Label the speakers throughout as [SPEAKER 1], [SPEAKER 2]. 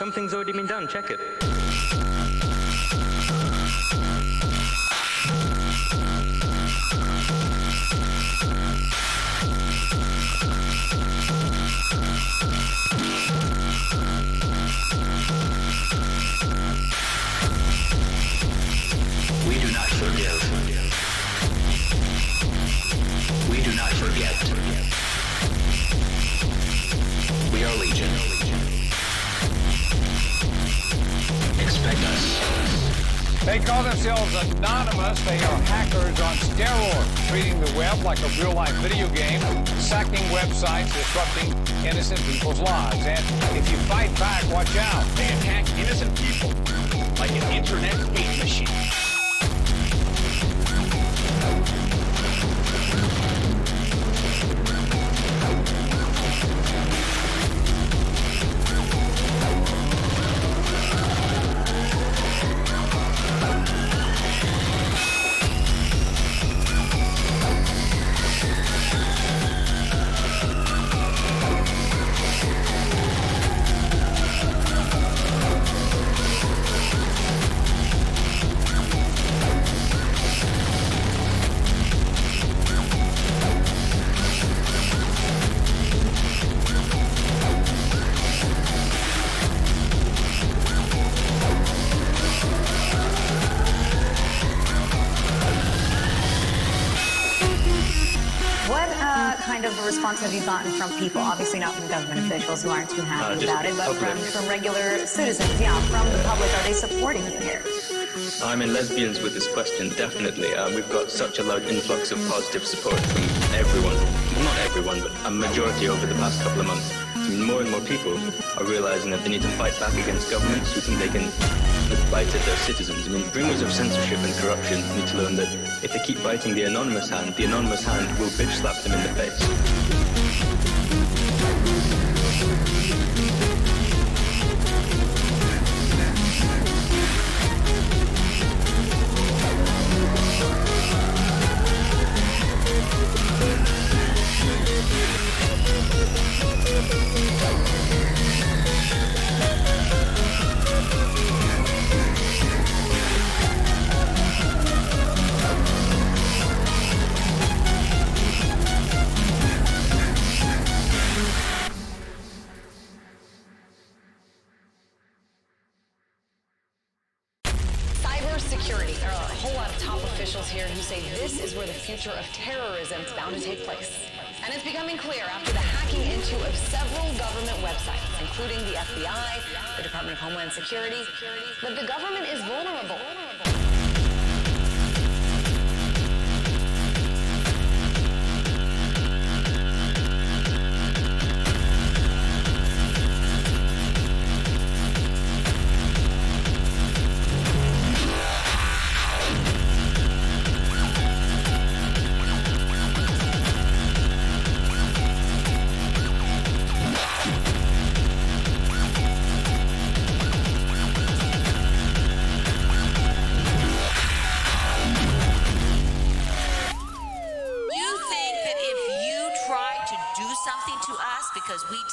[SPEAKER 1] Something's already been done, check it.
[SPEAKER 2] We do not forgive. We do not forget. We are Legion. Expect us.
[SPEAKER 3] They call themselves anonymous. They are hackers on steroids, treating the web like a real-life video game, sacking websites, disrupting innocent people's lives. And if you fight back, watch out.
[SPEAKER 4] They attack innocent people like an internet hate machine.
[SPEAKER 5] Kind of a response have you gotten from people? Obviously not from government officials who aren't too happy about it, but from regular citizens, yeah, from the public. Are they supporting you here?
[SPEAKER 1] I mean, lesbians with this question, definitely. We've got such a large influx of positive support from everyone. Well, not everyone, but a majority over the past couple of months. I mean, more and more people are realizing that they need to fight back against governments who think they can bite at their citizens. I mean, dreamers of censorship and corruption need to learn that if they keep biting the anonymous hand will bitch slap them in the face.
[SPEAKER 6] Security. There are a whole lot of top officials here who say this is where the future of terrorism is bound to take place. And it's becoming clear after the hacking into of several government websites, including the FBI, the Department of Homeland Security, that the government is vulnerable.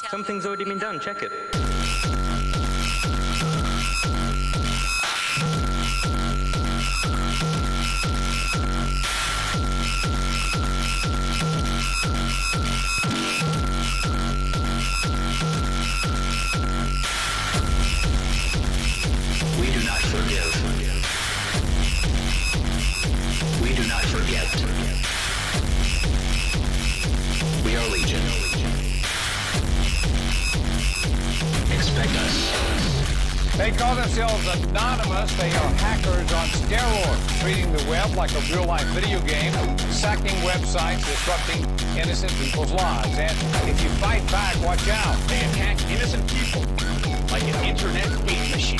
[SPEAKER 1] Something's already been done, check it.
[SPEAKER 2] We do not forgive. We do not forget. We are Legion. Expect us.
[SPEAKER 3] They call themselves anonymous. They are hackers on steroids, treating the web like a real-life video game, sacking websites, disrupting innocent people's lives. And if you fight back, watch out.
[SPEAKER 4] They attack innocent people like an internet hate machine.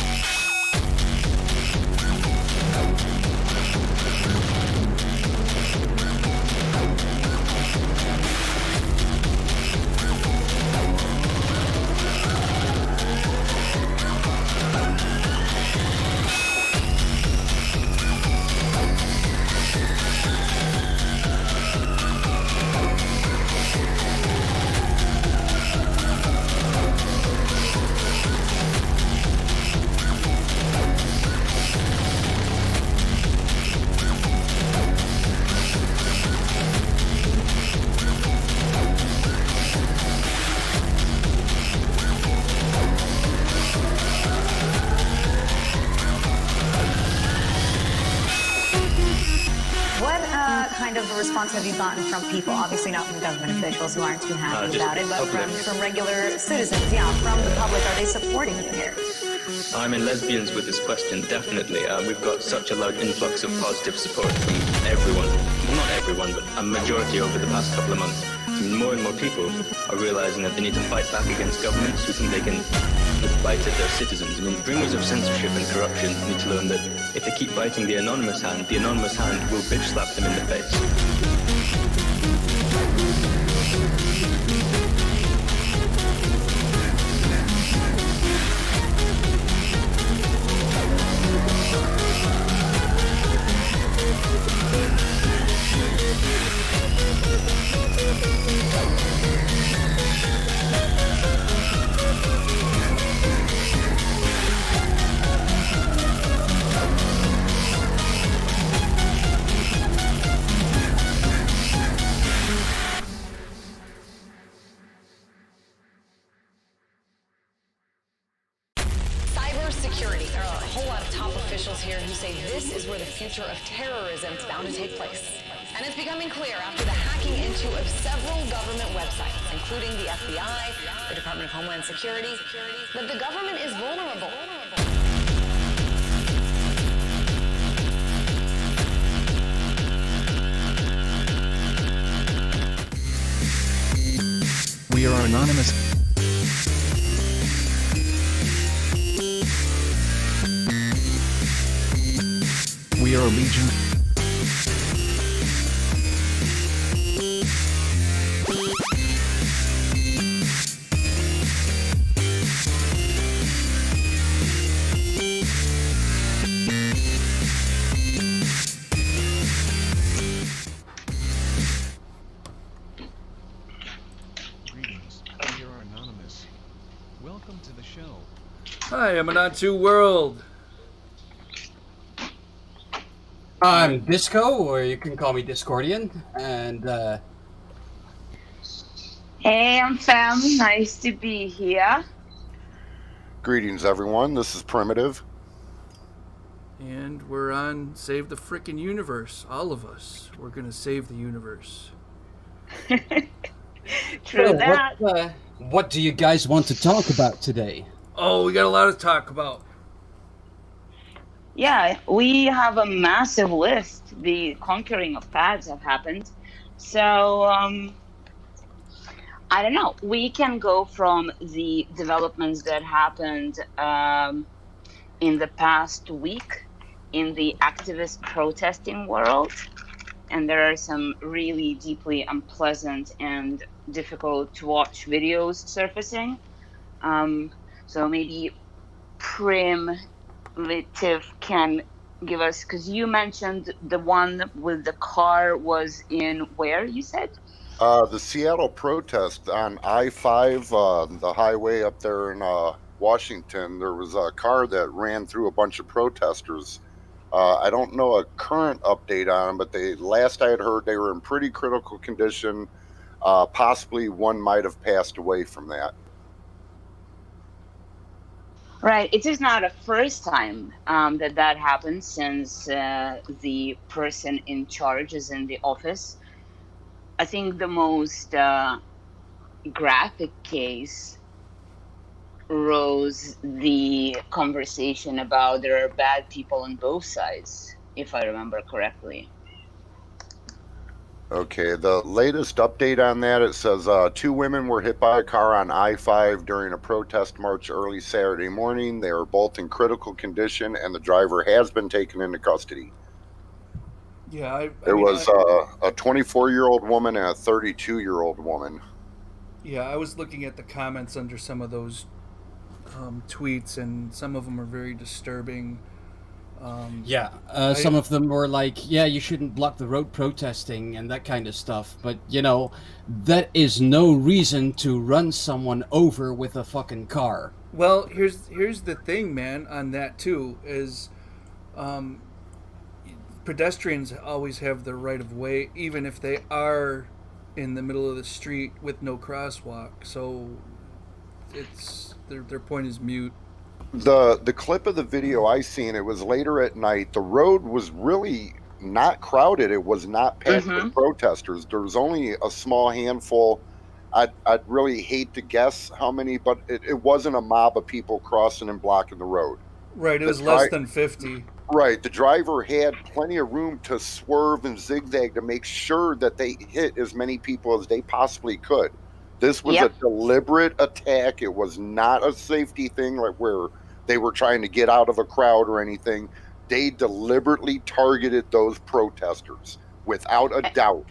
[SPEAKER 5] kind of response have you gotten from people? Obviously not from government officials who aren't too happy about it, but from regular citizens, yeah, from the public. Are they supporting you here?
[SPEAKER 1] I mean, lesbians with this question, definitely. We've got such a large influx of positive support from everyone. Well, not everyone, but a majority over the past couple of months. I mean, more and more people are realizing that they need to fight back against governments who think they can bite at their citizens. I mean, bringers of censorship and corruption need to learn that if they keep biting the anonymous hand will bitch slap them in the face.
[SPEAKER 6] Security. There are a whole lot of top officials here who say this is where the future of terrorism is bound to take place. And it's becoming clear after the hacking into of several government websites, including the FBI, the Department of Homeland Security, that the government is vulnerable.
[SPEAKER 7] We are anonymous. We are a legion. Greetings. We are anonymous. Welcome to the show.
[SPEAKER 8] Hi, I'm Anantu World.
[SPEAKER 9] I'm Disco, or you can call me Discordian, and
[SPEAKER 10] Hey, I'm Fem. Nice to be here.
[SPEAKER 11] Greetings, everyone. This is Primitive.
[SPEAKER 8] And we're on Save the Frickin' Universe. All of us. We're gonna save the universe.
[SPEAKER 10] True that.
[SPEAKER 9] What do you guys want to talk about today?
[SPEAKER 8] Oh, we got a lot to talk about.
[SPEAKER 10] Yeah, we have a massive list. The conquering of pads have happened. So, I don't know. We can go from the developments that happened in the past week in the activist protesting world. And there are some really deeply unpleasant and difficult to watch videos surfacing. So maybe Primitive can give us, because you mentioned the one with the car was in where, you said?
[SPEAKER 11] The Seattle protest on I-5, the highway up there in Washington, there was a car that ran through a bunch of protesters. I don't know a current update on them, but last I had heard they were in pretty critical condition. Possibly one might have passed away from that.
[SPEAKER 10] Right. It is not a first time that happened since the person in charge is in the office. I think the most graphic case rose the conversation about there are bad people on both sides, if I remember correctly.
[SPEAKER 11] Okay, the latest update on that, it says 2 women were hit by a car on I-5 during a protest march early Saturday morning. They are both in critical condition, and the driver has been taken into custody.
[SPEAKER 8] Yeah,
[SPEAKER 11] There was a 24-year-old woman and a 32-year-old woman.
[SPEAKER 8] Yeah, I was looking at the comments under some of those tweets, and some of them are very disturbing.
[SPEAKER 9] Some of them were like, yeah, you shouldn't block the road protesting and that kind of stuff. But, you know, that is no reason to run someone over with a fucking car.
[SPEAKER 8] Well, here's the thing, man, on that too, is pedestrians always have the right of way, even if they are in the middle of the street with no crosswalk. So it's their point is mute.
[SPEAKER 11] The clip of the video I seen, it was later at night. The road was really not crowded. It was not packed with protesters. There was only a small handful. I'd really hate to guess how many, but it wasn't a mob of people crossing and blocking the road.
[SPEAKER 8] Right, it was less than 50.
[SPEAKER 11] Right, the driver had plenty of room to swerve and zigzag to make sure that they hit as many people as they possibly could. This was a deliberate attack. It was not a safety thing like where they were trying to get out of a crowd or anything. They deliberately targeted those protesters without a doubt.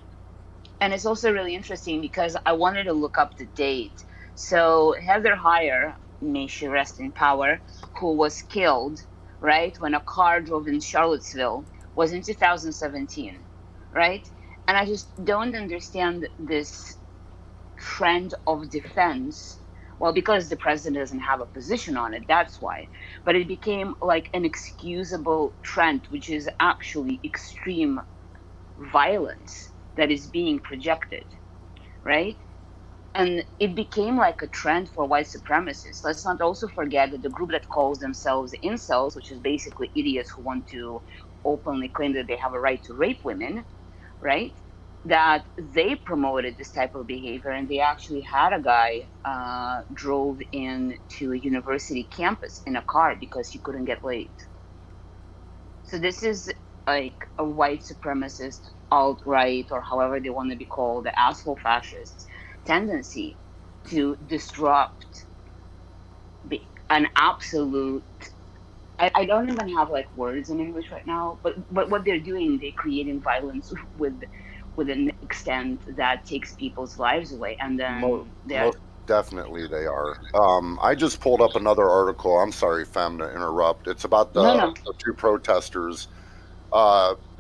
[SPEAKER 10] And it's also really interesting because I wanted to look up the date. So Heather Heyer, may she rest in power, who was killed, right, when a car drove in Charlottesville, was in 2017, right? And I just don't understand this trend of defense. Well, because the president doesn't have a position on it, that's why. But it became like an excusable trend, which is actually extreme violence that is being projected, right? And it became like a trend for white supremacists. Let's not also forget that the group that calls themselves incels, which is basically idiots who want to openly claim that they have a right to rape women, right? That they promoted this type of behavior, and they actually had a guy drove into a university campus in a car because he couldn't get laid. So this is like a white supremacist, alt-right, or however they want to be called, the asshole fascists tendency to disrupt an absolute, I don't even have like words in English right now, but what they're doing, they're creating violence with an extent that takes people's lives away, and then
[SPEAKER 11] most definitely they are. I just pulled up another article. I'm sorry, Fem, to interrupt. It's about the two protesters.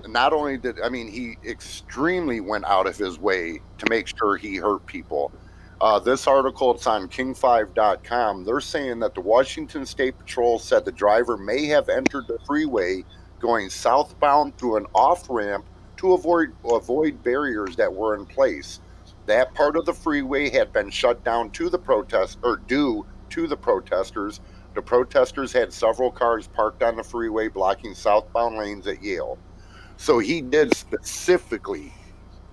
[SPEAKER 11] Not only he extremely went out of his way to make sure he hurt people. This article, it's on king5.com. They're saying that the Washington State Patrol said the driver may have entered the freeway going southbound through an off-ramp to avoid barriers that were in place. That part of the freeway had been shut down due to the protesters. The protesters had several cars parked on the freeway blocking southbound lanes at Yale. So he did specifically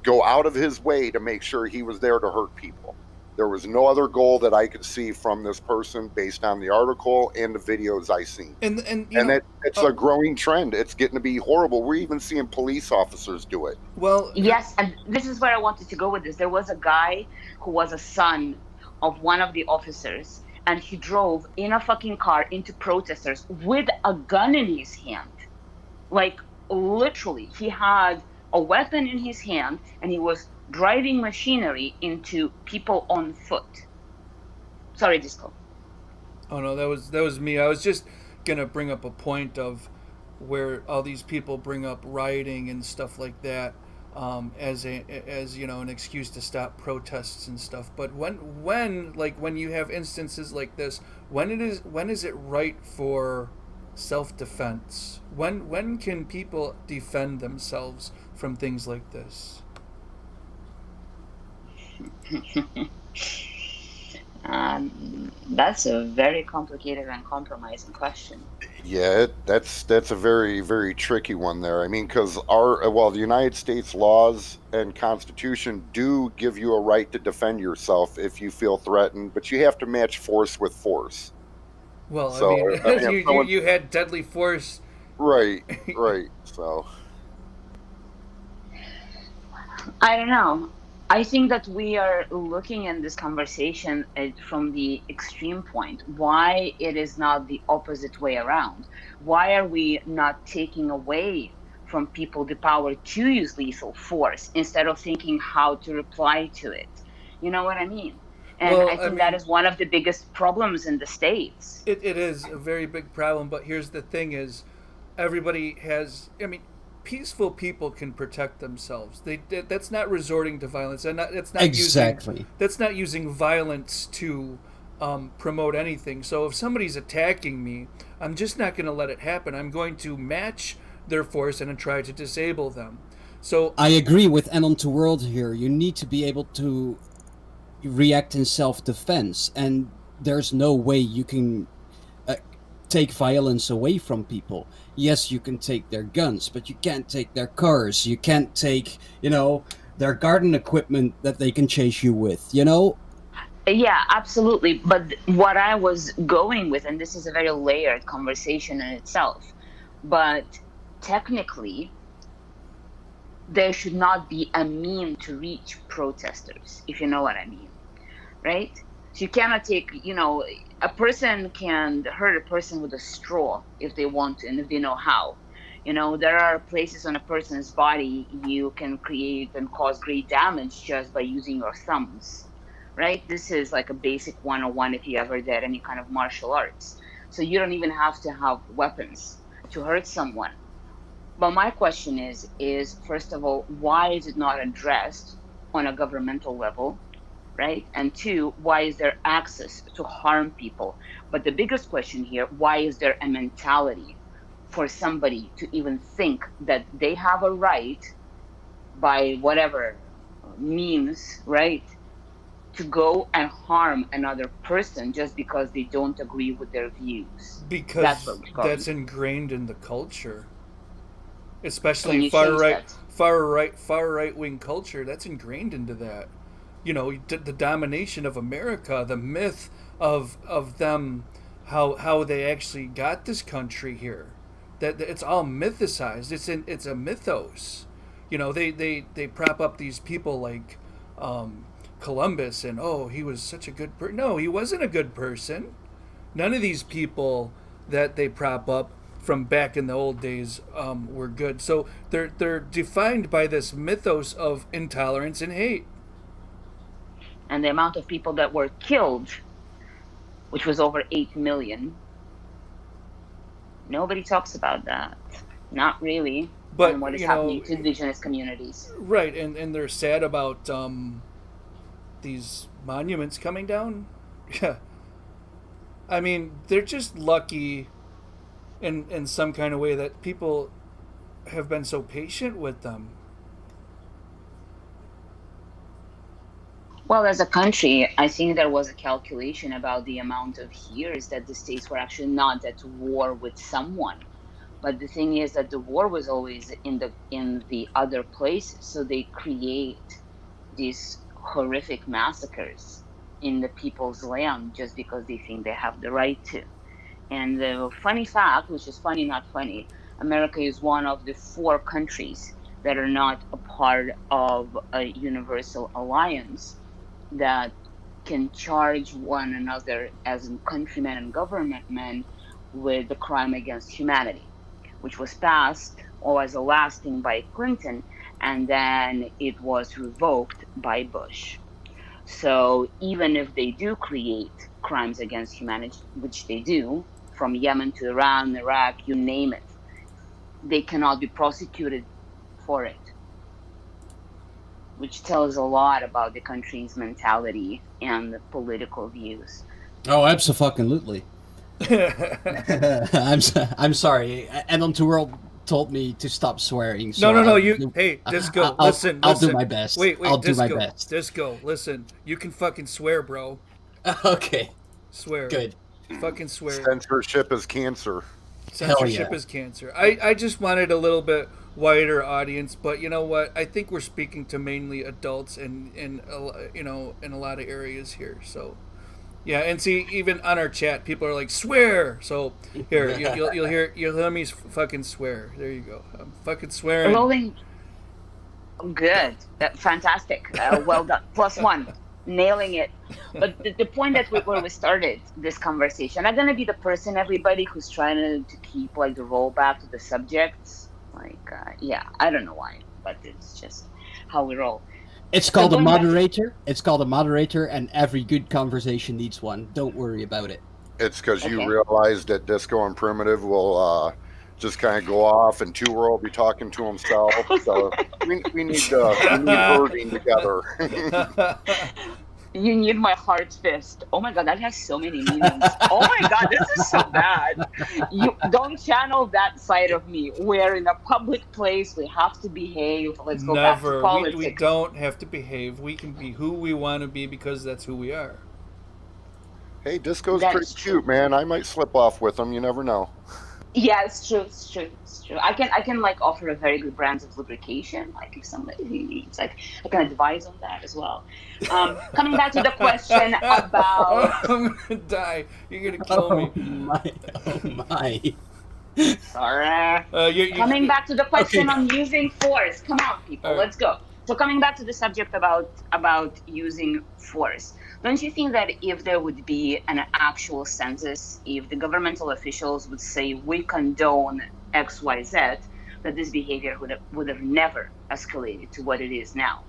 [SPEAKER 11] go out of his way to make sure he was there to hurt people. There was no other goal that I could see from this person based on the article and the videos I seen. And it's a growing trend. It's getting to be horrible. We're even seeing police officers do it.
[SPEAKER 10] Well, yes, and this is where I wanted to go with this. There was a guy who was a son of one of the officers, and he drove in a fucking car into protesters with a gun in his hand. Like, literally, he had a weapon in his hand, and he was driving machinery into people on foot. Sorry, Disco.
[SPEAKER 8] Oh no, that was me. I was just gonna bring up a point of where all these people bring up rioting and stuff like that as an excuse to stop protests and stuff. But when you have instances like this, when is it right for self-defense? When can people defend themselves from things like this?
[SPEAKER 10] That's a very complicated and compromising question.
[SPEAKER 11] Yeah, that's a very, very tricky one there. I mean, because the United States laws and Constitution do give you a right to defend yourself if you feel threatened, but you have to match force with force.
[SPEAKER 8] Well, so, you had deadly force.
[SPEAKER 11] Right. So
[SPEAKER 10] I don't know. I think that we are looking at this conversation from the extreme point. Why it is not the opposite way around? Why are we not taking away from people the power to use lethal force instead of thinking how to reply to it? You know what I mean? And I think that is one of the biggest problems in the States.
[SPEAKER 8] It is a very big problem, but here's the thing is, everybody has, peaceful people can protect themselves. That's not resorting to violence, and that's not using violence to promote anything. So if somebody's attacking me, I'm just not going to let it happen. I'm going to match their force and try to disable them. So
[SPEAKER 9] I agree with Anon to World here. You need to be able to react in self-defense, and there's no way you can take violence away from people. Yes, you can take their guns, but you can't take their cars. You can't take, their garden equipment that they can chase you with,
[SPEAKER 10] Yeah, absolutely. But what I was going with, and this is a very layered conversation in itself, but technically, there should not be a mean to reach protesters, if you know what I mean, right? So you cannot take, a person can hurt a person with a straw if they want to and if they know how. There are places on a person's body you can create and cause great damage just by using your thumbs, right? This is like a basic 101 if you ever did any kind of martial arts. So you don't even have to have weapons to hurt someone. But my question is first of all, why is it not addressed on a governmental level, right? And two, why is there access to harm people? But the biggest question here, why is there a mentality for somebody to even think that they have a right by whatever means, right, to go and harm another person just because they don't agree with their views?
[SPEAKER 8] Because that's ingrained in the culture. Especially far right wing culture, that's ingrained into that. The domination of America, the myth of them, how they actually got this country here. That it's all mythicized. It's a mythos. They prop up these people like Columbus and he was such a good person. No, he wasn't a good person. None of these people that they prop up from back in the old days were good. So they're defined by this mythos of intolerance and hate.
[SPEAKER 10] And the amount of people that were killed, which was over 8 million, nobody talks about that. Not really.
[SPEAKER 8] But
[SPEAKER 10] and what is happening to indigenous communities.
[SPEAKER 8] Right, and they're sad about these monuments coming down. Yeah. I mean, they're just lucky in some kind of way that people have been so patient with them.
[SPEAKER 10] Well, as a country, I think there was a calculation about the amount of years that the states were actually not at war with someone. But the thing is that the war was always in the other places. So they create these horrific massacres in the people's land just because they think they have the right to. And the funny fact, which is funny, not funny, America is one of the 4 countries that are not a part of a universal alliance that can charge one another as countrymen and government men with the crime against humanity, which was passed or as a last thing by Clinton, and then it was revoked by Bush. So even if they do create crimes against humanity, which they do, from Yemen to Iran, Iraq, you name it, they cannot be prosecuted for it, which tells a lot about the country's mentality and the political views.
[SPEAKER 9] Oh, absolutely. I'm sorry. And on to World told me to stop swearing. So
[SPEAKER 8] no. Hey, Disco, listen.
[SPEAKER 9] I'll do my best.
[SPEAKER 8] Wait,
[SPEAKER 9] I'll
[SPEAKER 8] Disco,
[SPEAKER 9] do my best.
[SPEAKER 8] Disco, listen. You can fucking swear, bro.
[SPEAKER 9] Okay.
[SPEAKER 8] Swear.
[SPEAKER 9] Good.
[SPEAKER 8] Fucking swear.
[SPEAKER 11] Censorship is cancer.
[SPEAKER 8] Censorship is cancer. I just wanted a little bit wider audience, but you know what? I think we're speaking to mainly adults and in a lot of areas here. So yeah, and see, even on our chat, people are like swear. So here, you'll hear me fucking swear. There you go. I'm fucking swearing.
[SPEAKER 10] Rolling. Good. Fantastic. Well done. +1. Nailing it. But the point that where we started this conversation, I'm gonna be the person, everybody, who's trying to keep like the rollback to the subjects. Like, I don't know why, but it's just how we roll.
[SPEAKER 9] It's called a moderator. It's called a moderator, and every good conversation needs one. Don't worry about it.
[SPEAKER 11] It's because you realize that Disco and Primitive will just kind of go off, and Two World will be talking to himself. So we need herding together.
[SPEAKER 10] You need my heart fist. Oh my god, that has so many meanings. Oh my god, this is so bad. You don't channel that side of me. We're in a public place. We have to behave. Let's go back to politics.
[SPEAKER 8] We don't have to behave. We can be who we want to be because that's who we are.
[SPEAKER 11] Hey, Disco's
[SPEAKER 10] That
[SPEAKER 11] pretty
[SPEAKER 10] is true.
[SPEAKER 11] cute, man. I might slip off with him. You never know.
[SPEAKER 10] Yeah, it's true. It's true. It's true. I can like offer a very good brand of lubrication. Like if somebody needs, like I can advise on that as well. Coming back to the question about.
[SPEAKER 8] I'm gonna die. You're gonna kill me.
[SPEAKER 9] Oh my.
[SPEAKER 10] Sorry. Coming back to the question on using force. Come on, people, let's go. So coming back to the subject about using force, don't you think that if there would be an actual census, if the governmental officials would say we condone X, Y, Z, that this behavior would have never escalated to what it is now?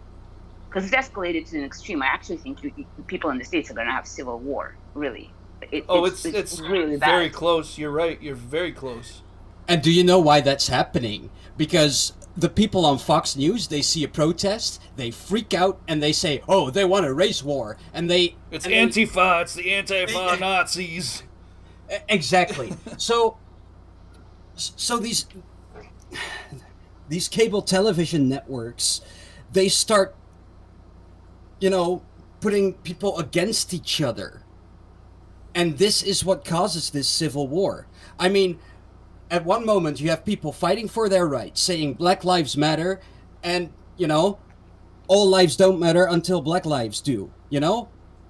[SPEAKER 10] Because it's escalated to an extreme. I actually think people in the States are going to have civil war. Really. It's really bad.
[SPEAKER 8] Very close. You're right. You're very close.
[SPEAKER 9] And do you know why that's happening? Because the people on Fox News, they see a protest, they freak out, and they say, "Oh, they want a race war," and
[SPEAKER 8] it's Antifa. It's the Antifa Nazis.
[SPEAKER 9] Exactly. So these cable television networks, they start, putting people against each other, and this is what causes this civil war. I mean, at one moment you have people fighting for their rights, saying Black Lives Matter, and all lives don't matter until Black lives do.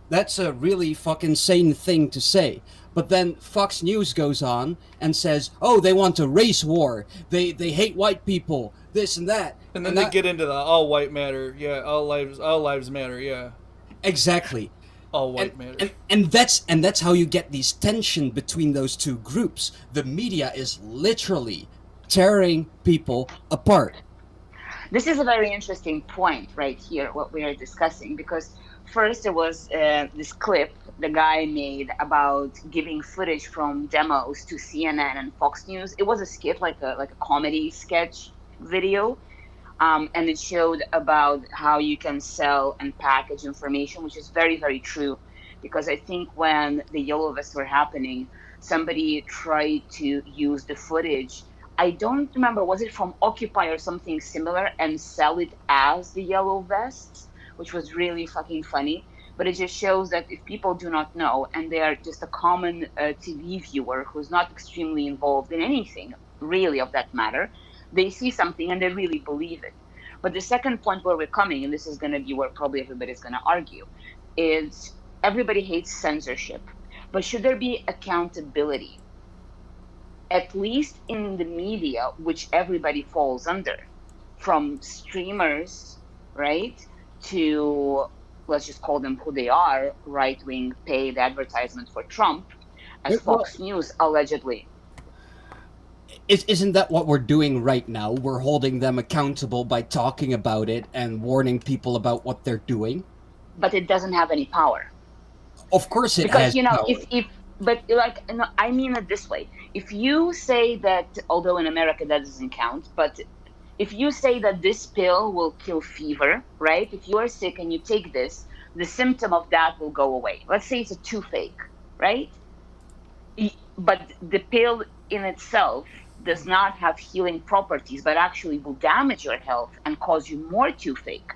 [SPEAKER 9] That's a really fucking sane thing to say. But then Fox News goes on and says, "Oh, they want a race war. They hate white people. This and that."
[SPEAKER 8] And then they get into the all white matter. Yeah, all lives matter. Yeah.
[SPEAKER 9] Exactly.
[SPEAKER 8] All white matter.
[SPEAKER 9] And that's how you get these tension between those two groups. The media is literally tearing people apart.
[SPEAKER 10] This is a very interesting point right here, what we are discussing, because first there was this clip the guy made about giving footage from demos to CNN and Fox News. It was a skit, like a comedy sketch video, and it showed about how you can sell and package information, which is very, very true. Because I think when the Yellow Vests were happening, somebody tried to use the footage. I don't remember, was it from Occupy or something similar, and sell it as the Yellow Vests, which was really fucking funny. But it just shows that if people do not know, and they are just a common TV viewer who's not extremely involved in anything really of that matter, they see something and they really believe it. But the second point where we're coming, and this is going to be where probably everybody's going to argue, is everybody hates censorship. But should there be accountability? At least in the media, which everybody falls under, from streamers, right, to, let's just call them who they are, right-wing paid advertisement for Trump, as Fox News allegedly.
[SPEAKER 9] Isn't that what we're doing right now? We're holding them accountable by talking about it and warning people about what they're doing.
[SPEAKER 10] But it doesn't have any power.
[SPEAKER 9] Of course it has power.
[SPEAKER 10] But I mean it this way. If you say that, although in America that doesn't count, but if you say that this pill will kill fever, right? If you are sick and you take this, the symptom of that will go away. Let's say it's a toothache, right? But the pill in itself does not have healing properties, but actually will damage your health and cause you more toothache.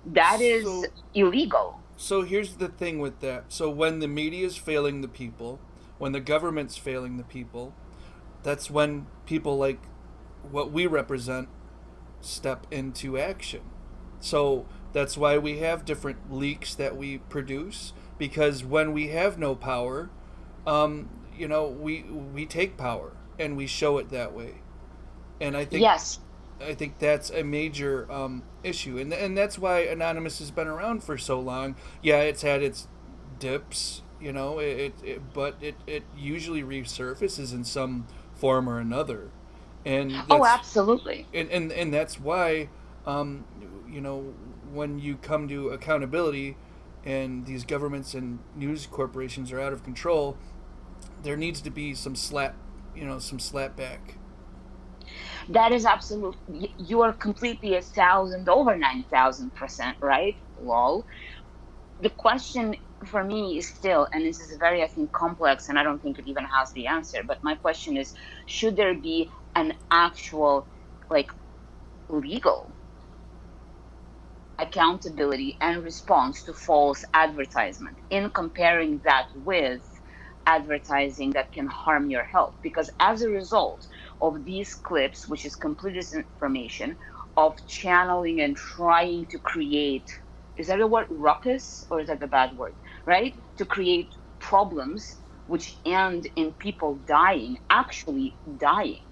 [SPEAKER 10] That is illegal.
[SPEAKER 8] So here's the thing with that. So when the media is failing the people, when the government's failing the people, that's when people like what we represent step into action. So that's why we have different leaks that we produce, because when we have no power, we take power and we show it that way. And I think
[SPEAKER 10] yes.
[SPEAKER 8] I think that's a major issue, and that's why Anonymous has been around for so long. Yeah, it's had its dips, but it usually resurfaces in some form or another. And
[SPEAKER 10] absolutely.
[SPEAKER 8] And that's why, when you come to accountability, and these governments and news corporations are out of control, there needs to be some slap back.
[SPEAKER 10] That is absolutely, you are completely 1,000 over 9,000% right, lol. The question for me is still, and this is very, I think, complex, and I don't think it even has the answer, but my question is, should there be an actual, legal accountability and response to false advertisement, in comparing that with advertising that can harm your health. Because as a result of these clips, which is complete disinformation, of channeling and trying to create, is that a word, ruckus, or is that a bad word, right? To create problems which end in people dying, actually dying,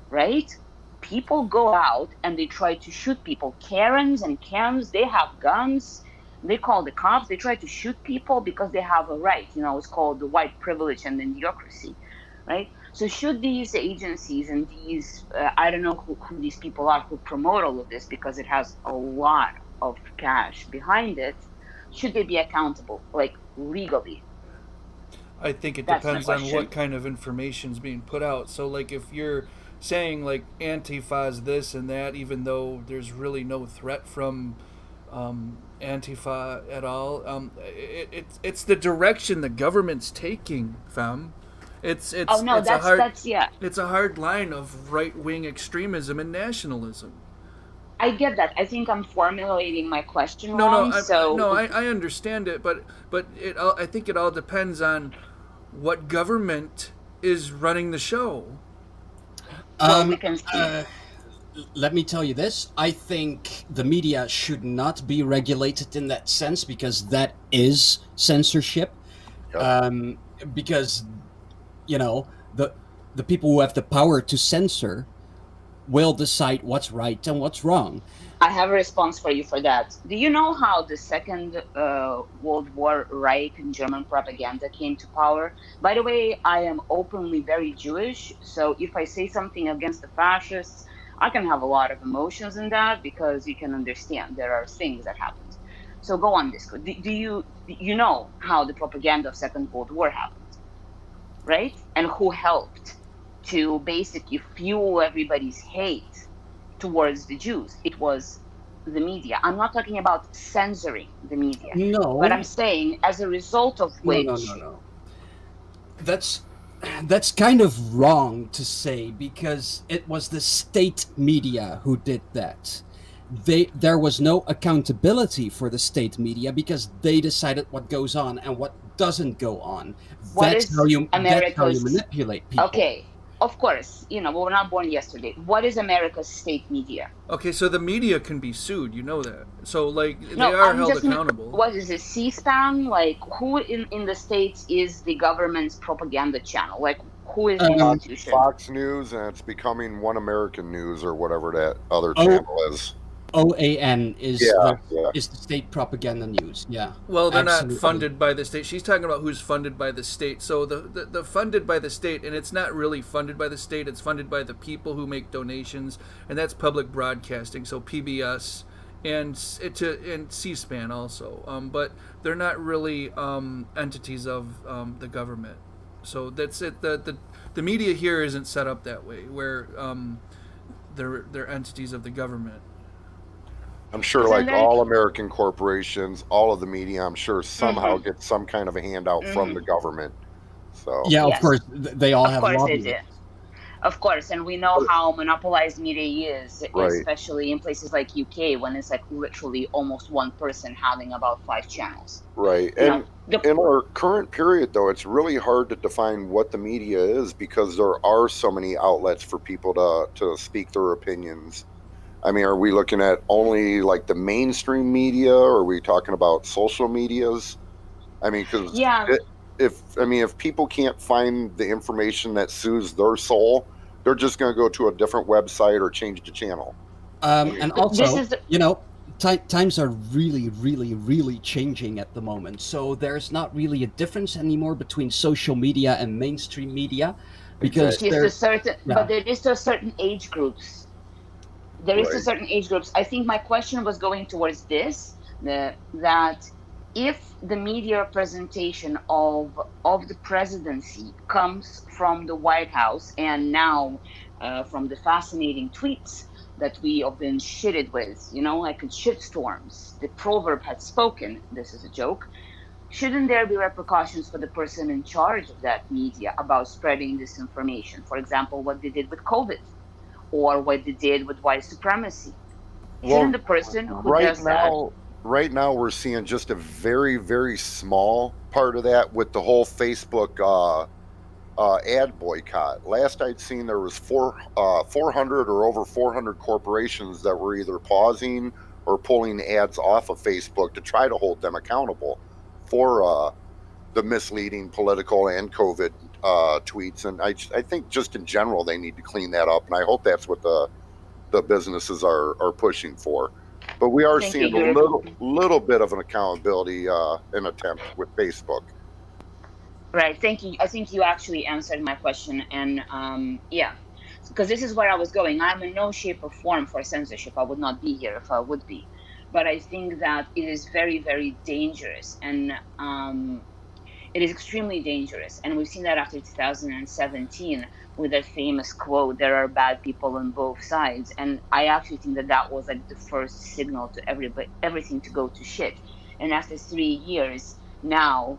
[SPEAKER 10] right? People go out and they try to shoot people. Karens and Karens, they have guns. They call the cops. They try to shoot people because they have a right. It's called the white privilege and idiocracy, right? So should these agencies and these, I don't know who these people are who promote all of this, because it has a lot of cash behind it, should they be accountable, like legally?
[SPEAKER 8] I think it
[SPEAKER 10] That's my
[SPEAKER 8] depends on
[SPEAKER 10] question.
[SPEAKER 8] what kind of information is being put out. So, like, if you're saying, like, Antifa's this and that, even though there's really no threat from Antifa at all, it's the direction the government's taking, fam. It's a hard line of right-wing extremism and nationalism.
[SPEAKER 10] I get that. I think I'm formulating my question wrong.
[SPEAKER 8] I understand it, but I think it all depends on what government is running the show.
[SPEAKER 10] We can see.
[SPEAKER 9] Let me tell you this. I think the media should not be regulated in that sense, because that is censorship.
[SPEAKER 11] Yep.
[SPEAKER 9] Because, the people who have the power to censor will decide what's right and what's wrong.
[SPEAKER 10] I have a response for you for that. Do you know how the Second World War Reich and German propaganda came to power? By the way, I am openly very Jewish, so if I say something against the fascists, I can have a lot of emotions in that, because you can understand there are things that happened. So go on, Disco. Do you know how the propaganda of Second World War happened, right? And who helped to basically fuel everybody's hate towards the Jews? It was the media. I'm not talking about censoring the media.
[SPEAKER 9] No.
[SPEAKER 10] But I'm saying as a result of which...
[SPEAKER 9] No. That's kind of wrong to say, because it was the state media who did that. There was no accountability for the state media, because they decided what goes on and what doesn't go on. That's how you manipulate people.
[SPEAKER 10] Okay. Of course, we were not born yesterday. What is America's state media?
[SPEAKER 8] Okay, so the media can be sued, you know that. So, they are held accountable.
[SPEAKER 10] What is it, C-SPAN? Like, who in the States is the government's propaganda channel? Like, who is the institution?
[SPEAKER 11] Fox News, and it's becoming One American News or whatever that other channel is.
[SPEAKER 9] OAN is the state propaganda news. Yeah.
[SPEAKER 8] Well, they're not funded by the state. She's talking about who's funded by the state. So the funded by the state, and it's not really funded by the state. It's funded by the people who make donations, and that's public broadcasting. So PBS and C-SPAN also. But they're not really entities of the government. So that's it. The media here isn't set up that way, where they're entities of the government.
[SPEAKER 11] I'm sure, like all American corporations, all of the media, I'm sure somehow get some kind of a handout from the government. So
[SPEAKER 9] yeah, of course, they all have lobbyists.
[SPEAKER 10] They do. Of course, and we know how monopolized media is, especially in places like UK, when it's like literally almost one person having about 5 channels.
[SPEAKER 11] Right, and in our current period, though, it's really hard to define what the media is, because there are so many outlets for people to speak their opinions. I mean, are we looking at only like the mainstream media, or are we talking about social medias? I mean, because if people can't find the information that soothes their soul, they're just going to go to a different website or change the channel.
[SPEAKER 9] And also, times are really, really, really changing at the moment. So there's not really a difference anymore between social media and mainstream media, because
[SPEAKER 10] but there is to certain age groups. There is to certain age groups. I think my question was going towards this, that if the media representation of the presidency comes from the White House, and now from the fascinating tweets that we have been shitted with, like in shitstorms, the proverb had spoken, this is a joke, shouldn't there be repercussions for the person in charge of that media about spreading disinformation? For example, what they did with COVID, or what they did with white supremacy. Shouldn't the person who does that...
[SPEAKER 11] right now we're seeing just a very, very small part of that with the whole Facebook ad boycott. Last I'd seen, there was 400 or over 400 corporations that were either pausing or pulling ads off of Facebook to try to hold them accountable for the misleading political and COVID tweets. And I think just in general, they need to clean that up. And I hope that's what the businesses are pushing for. But we are seeing a little bit of an accountability an attempt with Facebook.
[SPEAKER 10] Right. Thank you. I think you actually answered my question. And yeah, because this is where I was going. I'm in no shape or form for censorship. I would not be here if I would be. But I think that it is very, very dangerous. And it is extremely dangerous. And we've seen that after 2017 with that famous quote, "There are bad people on both sides." And I actually think that that was like the first signal to everything to go to shit. And after 3 years now,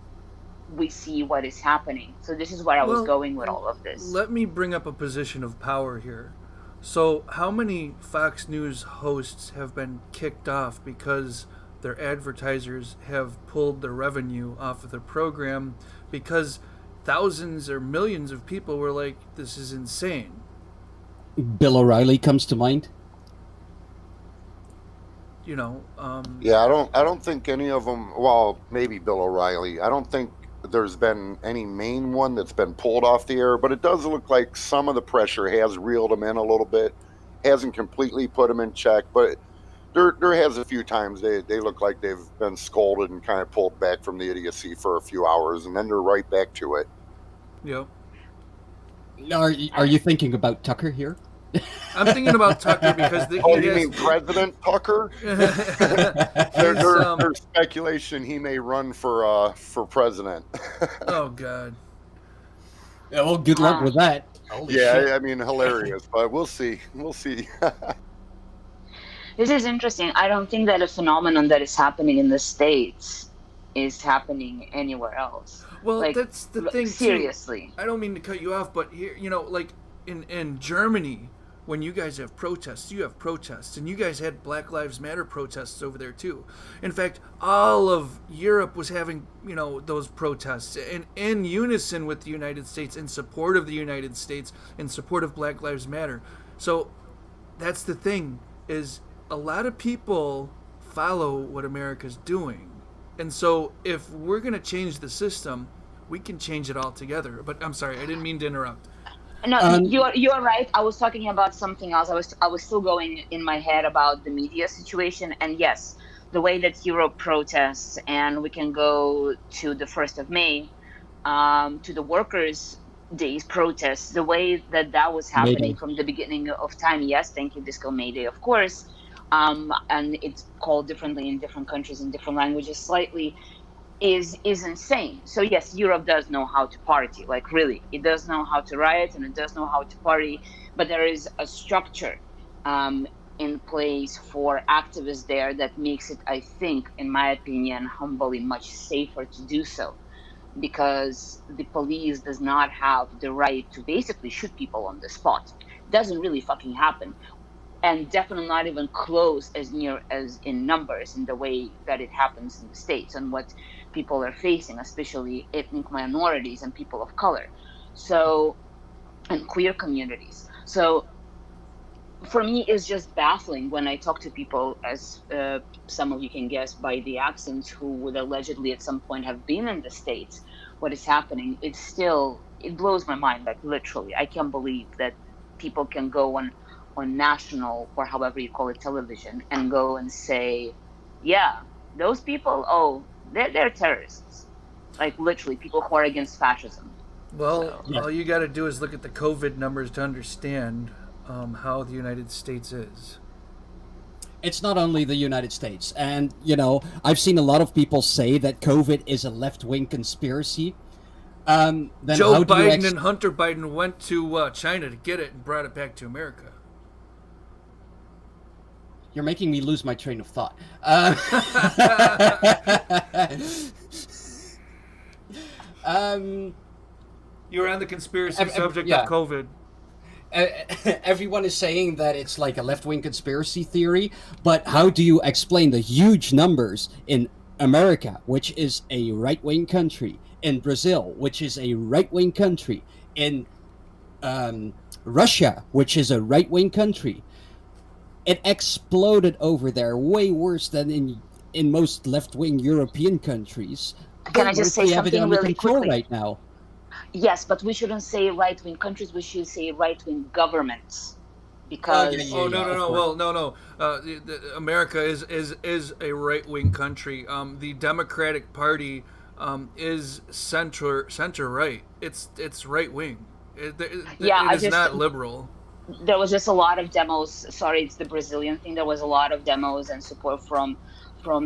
[SPEAKER 10] we see what is happening. So this is where I was going with all of this.
[SPEAKER 8] Let me bring up a position of power here. So how many Fox News hosts have been kicked off because their advertisers have pulled their revenue off of their program because thousands or millions of people were like, this is insane?
[SPEAKER 9] Bill O'Reilly comes to mind.
[SPEAKER 8] You know,
[SPEAKER 11] yeah, I don't think any of them, well, maybe Bill O'Reilly. I don't think there's been any main one that's been pulled off the air, but it does look like some of the pressure has reeled them in a little bit. Hasn't completely put them in check, but there has a few times they look like they've been scolded and kind of pulled back from the idiocy for a few hours, and then they're right back to it.
[SPEAKER 8] Yep.
[SPEAKER 9] Are you thinking about Tucker here?
[SPEAKER 8] I'm thinking about Tucker because
[SPEAKER 11] you mean President Tucker? There's speculation he may run for president.
[SPEAKER 8] Oh God.
[SPEAKER 9] Yeah, well, good luck with that. Holy shit.
[SPEAKER 11] I mean, hilarious, but we'll see.
[SPEAKER 10] This is interesting. I don't think that a phenomenon that is happening in the States is happening anywhere else.
[SPEAKER 8] Well, like, that's the thing.
[SPEAKER 10] Seriously.
[SPEAKER 8] I don't mean to cut you off, but here, you know, like in Germany, when you guys have protests, you have protests, and you guys had Black Lives Matter protests over there too. In fact, all of Europe was having, you know, those protests in unison with the United States, in support of the United States, in support of Black Lives Matter. So that's the thing, is a lot of people follow what America's doing. And so if we're going to change the system, we can change it all together. But I'm sorry, I didn't mean to interrupt.
[SPEAKER 10] No, you're right. I was talking about something else. I was still going in my head about the media situation. And yes, the way that Europe protests, and we can go to the 1st of May, to the Workers' Days protests, the way that was happening from the beginning of time. Yes, thank you, Disco May Day, of course. And it's called differently in different countries, in different languages slightly, is insane. So yes, Europe does know how to party, like really. It does know how to riot and it does know how to party, but there is a structure in place for activists there that makes it, I think, in my opinion, humbly much safer to do so. Because the police does not have the right to basically shoot people on the spot. It doesn't really fucking happen. And definitely not even close as near as in numbers in the way that it happens in the States and what people are facing, especially ethnic minorities and people of color. So, and queer communities. So for me, it's just baffling when I talk to people, as some of you can guess by the accents, who would allegedly at some point have been in the States, what is happening. It blows my mind, like literally. I can't believe that people can go on national, or however you call it, television, and go and say, yeah, those people, they're terrorists. Like literally people who are against fascism.
[SPEAKER 8] Well, all you got to do is look at the COVID numbers to understand how the United States is.
[SPEAKER 9] It's not only the United States. And, you know, I've seen a lot of people say that COVID is a left-wing conspiracy. Then
[SPEAKER 8] Joe Biden and Hunter Biden went to China to get it and brought it back to America.
[SPEAKER 9] You're making me lose my train of thought.
[SPEAKER 8] You were on the conspiracy subject of COVID.
[SPEAKER 9] everyone is saying that it's like a left-wing conspiracy theory, but how do you explain the huge numbers in America, which is a right-wing country, in Brazil, which is a right-wing country, in Russia, which is a right-wing country? It exploded over there way worse than in most left-wing European countries.
[SPEAKER 10] Can I just say something really quickly?
[SPEAKER 9] Right now.
[SPEAKER 10] Yes, but we shouldn't say right-wing countries. We should say right-wing governments, because
[SPEAKER 8] America is a right-wing country. The Democratic Party is center right. It's right-wing. It is not liberal.
[SPEAKER 10] There was just a lot of demos. Sorry, it's the Brazilian thing. There was a lot of demos and support from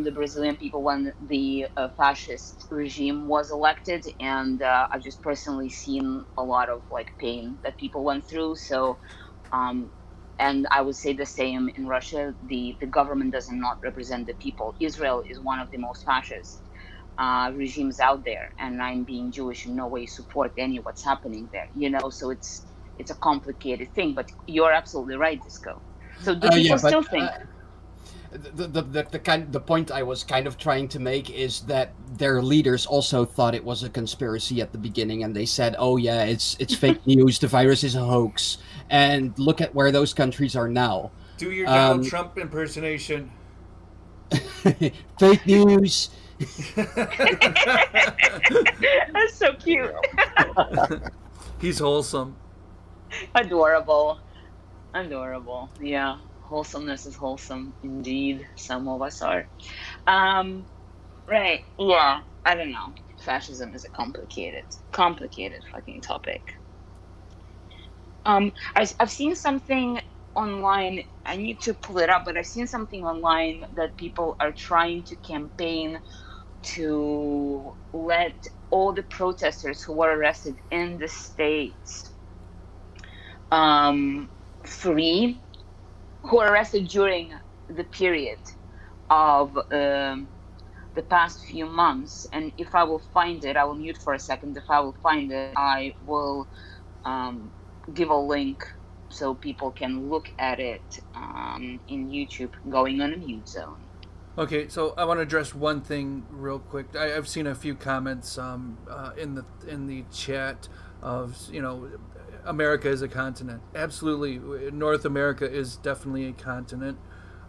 [SPEAKER 10] the Brazilian people when the fascist regime was elected, and I've just personally seen a lot of like pain that people went through. So, and I would say the same in Russia. The government does not represent the people. Israel is one of the most fascist regimes out there, and I'm being Jewish in no way support any of what's happening there. So it's a complicated thing. But you're absolutely right, Disco. So do people still think?
[SPEAKER 9] The point I was kind of trying to make is that their leaders also thought it was a conspiracy at the beginning, and they said, "Oh yeah, it's fake news. The virus is a hoax." And look at where those countries are now.
[SPEAKER 8] Do your Donald Trump impersonation.
[SPEAKER 9] Fake news.
[SPEAKER 10] That's so cute.
[SPEAKER 8] He's wholesome.
[SPEAKER 10] Adorable. Yeah. Wholesomeness is wholesome indeed. Some of us are. Right. Yeah. I don't know. Fascism is a complicated fucking topic. I've seen something online. I need to pull it up, but I've seen something online that people are trying to campaign to let all the protesters who were arrested in the States free, who were arrested during the period of the past few months. And if I will find it, I will mute for a second. If I will find it, I will give a link so people can look at it in YouTube, going on a mute zone.
[SPEAKER 8] Okay, so I want to address one thing real quick. I've seen a few comments in the chat of, America is a continent. Absolutely, North America is definitely a continent.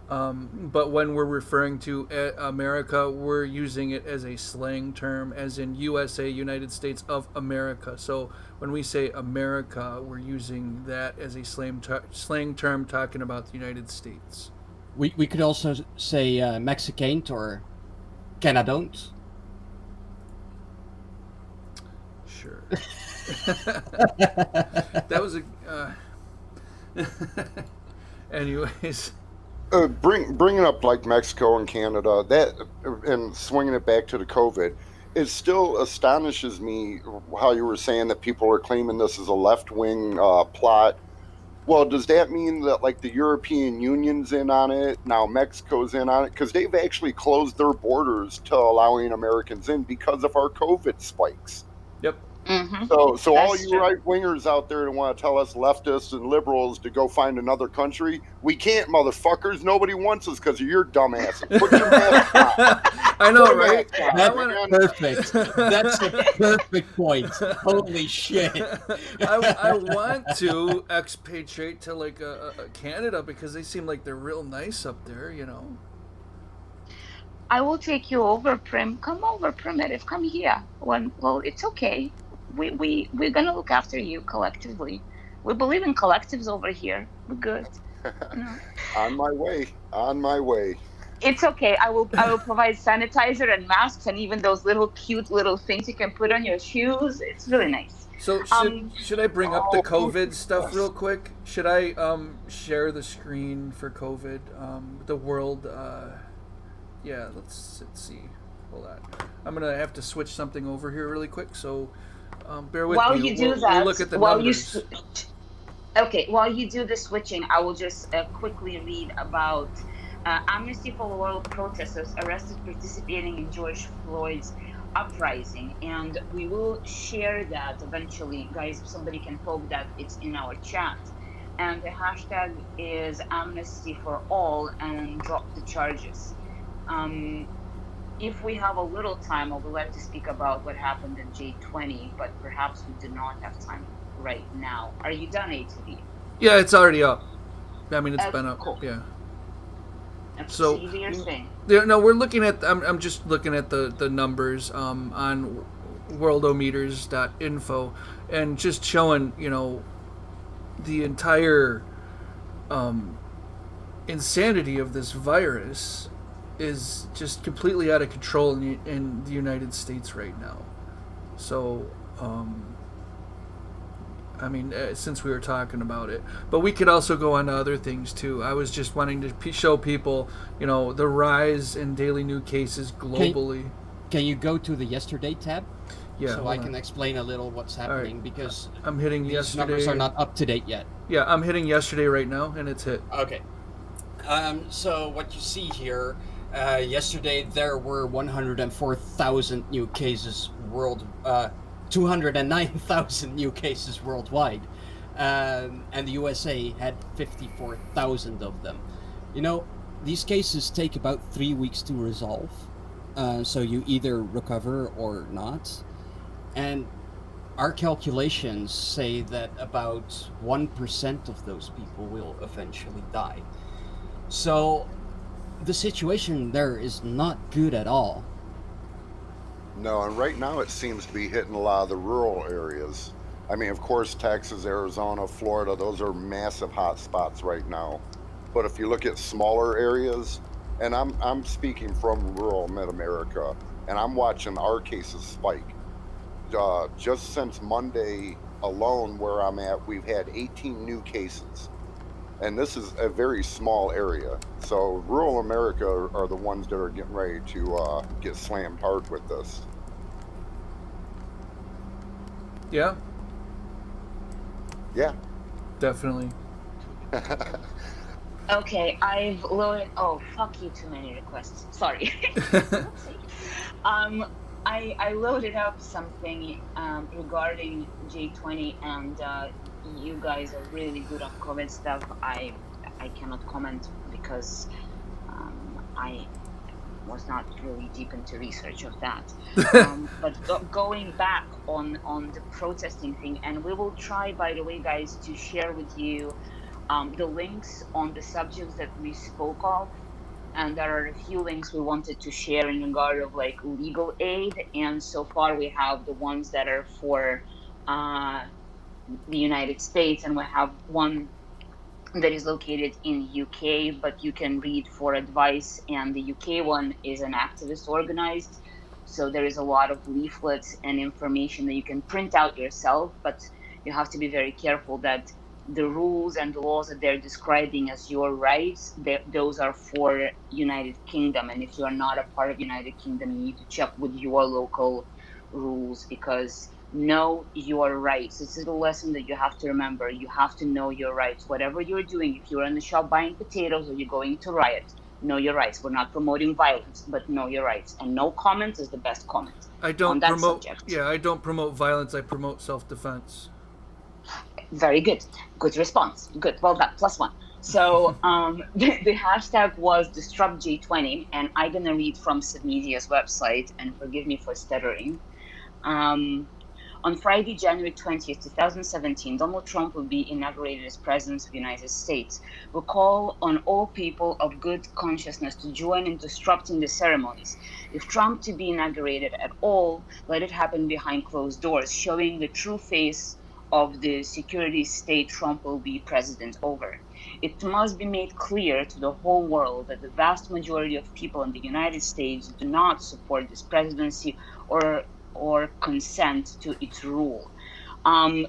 [SPEAKER 8] But when we're referring to America, we're using it as a slang term, as in USA, United States of America. So when we say America, we're using that as a slang term talking about the United States.
[SPEAKER 9] We could also say Mexicant or Canadont.
[SPEAKER 8] Sure. That was anyways.
[SPEAKER 11] Bringing up like Mexico and Canada, that and swinging it back to the COVID, it still astonishes me how you were saying that people are claiming this is a left-wing plot. Well, does that mean that like the European Union's in on it, now Mexico's in on it? Because they've actually closed their borders to allowing Americans in because of our COVID spikes.
[SPEAKER 8] Yep.
[SPEAKER 10] Mm-hmm.
[SPEAKER 11] So all you right-wingers out there that want to tell us leftists and liberals to go find another country, we can't, motherfuckers. Nobody wants us because of your dumb asses. Put your mask on.
[SPEAKER 8] I know, right?
[SPEAKER 9] Perfect. That's a perfect point. Holy shit.
[SPEAKER 8] I want to expatriate to like Canada because they seem like they're real nice up there,
[SPEAKER 10] I will take you over, Prim. Come over, Primitive. Come here. Well, it's okay. We're gonna look after you collectively. We believe in collectives over here. We're good.
[SPEAKER 11] On my way.
[SPEAKER 10] It's okay. I will provide sanitizer and masks and even those little cute little things you can put on your shoes. It's really nice.
[SPEAKER 8] So should I bring up the COVID stuff real quick? Should I share the screen for COVID? The world. Yeah, let's see. Hold on. I'm gonna have to switch something over here really quick. So bear with me.
[SPEAKER 10] While you do that,
[SPEAKER 8] we'll look at the numbers.
[SPEAKER 10] While you do the switching, I will just quickly read about Amnesty for the World protesters arrested participating in George Floyd's uprising, and we will share that eventually, guys. If somebody can poke that, it's in our chat. and the hashtag is amnesty for all and drop the charges. If we have a little time, I would like to speak about what happened in J20, but perhaps we do not have time right now. Are you done, ATV?
[SPEAKER 8] Yeah, it's already up. I mean, it's been up.
[SPEAKER 10] Cool.
[SPEAKER 8] Yeah.
[SPEAKER 10] Okay,
[SPEAKER 8] So
[SPEAKER 10] you do your thing.
[SPEAKER 8] no, we're looking at. I'm just looking at the numbers on worldometers.info and just showing the entire insanity of this virus is just completely out of control in the United States right now. So, I mean, since we were talking about it, but we could also go on to other things too. I was just wanting to show people, the rise in daily new cases globally.
[SPEAKER 9] Can you go to the yesterday tab?
[SPEAKER 8] Yeah.
[SPEAKER 9] So I can explain a little what's happening, because
[SPEAKER 8] I'm hitting
[SPEAKER 9] these
[SPEAKER 8] yesterday.
[SPEAKER 9] numbers are not up to date yet.
[SPEAKER 8] Yeah, I'm hitting yesterday right now, and it's hit.
[SPEAKER 9] Okay. So what you see here, yesterday there were 104,000 new cases 209,000 new cases worldwide, and the USA had 54,000 of them. These cases take about 3 weeks to resolve, so you either recover or not. And our calculations say that about 1% of those people will eventually die. So the situation there is not good at all.
[SPEAKER 11] No, and right now it seems to be hitting a lot of the rural areas. I mean, of course, Texas, Arizona, Florida, those are massive hot spots right now. But if you look at smaller areas, and I'm speaking from rural mid-America, and I'm watching our cases spike. Just since Monday alone, where I'm at, we've had 18 new cases. And this is a very small area. So rural America are the ones that are getting ready to get slammed hard with this.
[SPEAKER 8] Yeah.
[SPEAKER 11] Yeah.
[SPEAKER 8] Definitely.
[SPEAKER 10] Okay, I've loaded. Oh, fuck you! Too many requests. Sorry. I loaded up something regarding J20, and you guys are really good on COVID stuff. I cannot comment because I was not really deep into research of that. But going back on the protesting thing, and we will try, by the way, guys, to share with you the links on the subjects that we spoke of. And there are a few links we wanted to share in regard of like legal aid. And so far we have the ones that are for the United States, and we have one that is located in UK, but you can read for advice. And the UK one is an activist organized. So there is a lot of leaflets and information that you can print out yourself, but you have to be very careful that the rules and the laws that they're describing as your rights, those are for United Kingdom. And if you are not a part of United Kingdom, you need to check with your local rules, because know your rights. This is the lesson that you have to remember. You have to know your rights. Whatever you're doing, if you're in the shop buying potatoes or you're going to riot, know your rights. We're not promoting violence, but know your rights. And no comment is the best comment.
[SPEAKER 8] I don't
[SPEAKER 10] on that
[SPEAKER 8] promote.
[SPEAKER 10] subject.
[SPEAKER 8] Yeah, I don't promote violence. I promote self-defense.
[SPEAKER 10] Very good. Good response. Good. Well done. +1. So the hashtag was DisruptJ20, and I'm going to read from Submedia's website, and forgive me for stuttering. On Friday, January 20th, 2017, Donald Trump will be inaugurated as President of the United States. We call on all people of good consciousness to join in disrupting the ceremonies. If Trump to be inaugurated at all, let it happen behind closed doors, showing the true face of the security state Trump will be president over. It must be made clear to the whole world that the vast majority of people in the United States do not support this presidency or consent to its rule.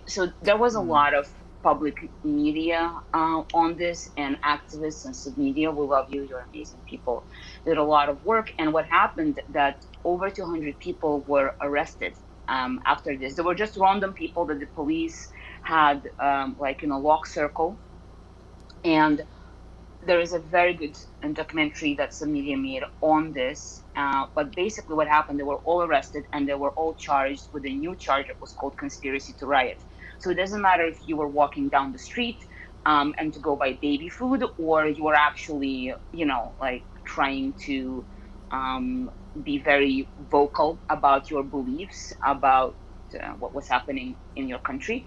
[SPEAKER 10] So there was a lot of public media on this, and activists and Submedia, we love you, you're amazing people, did a lot of work. And what happened that over 200 people were arrested after this. There were just random people that the police had like in a lock circle. And there is a very good documentary that some media made on this. But basically what happened, they were all arrested and they were all charged with a new charge that was called conspiracy to riot. So it doesn't matter if you were walking down the street, and to go buy baby food, or you are actually, like trying to be very vocal about your beliefs about what was happening in your country.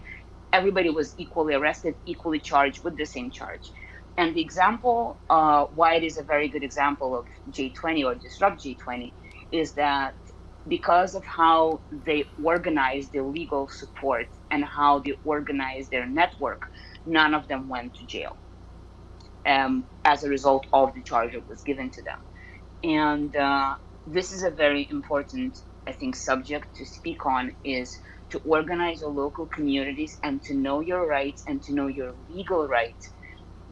[SPEAKER 10] Everybody was equally arrested, equally charged with the same charge. And the example, why it is a very good example of J20 or Disrupt J20, is that because of how they organize their legal support and how they organize their network, none of them went to jail as a result of the charge that was given to them. And this is a very important, I think, subject to speak on, is to organize your local communities and to know your rights and to know your legal rights.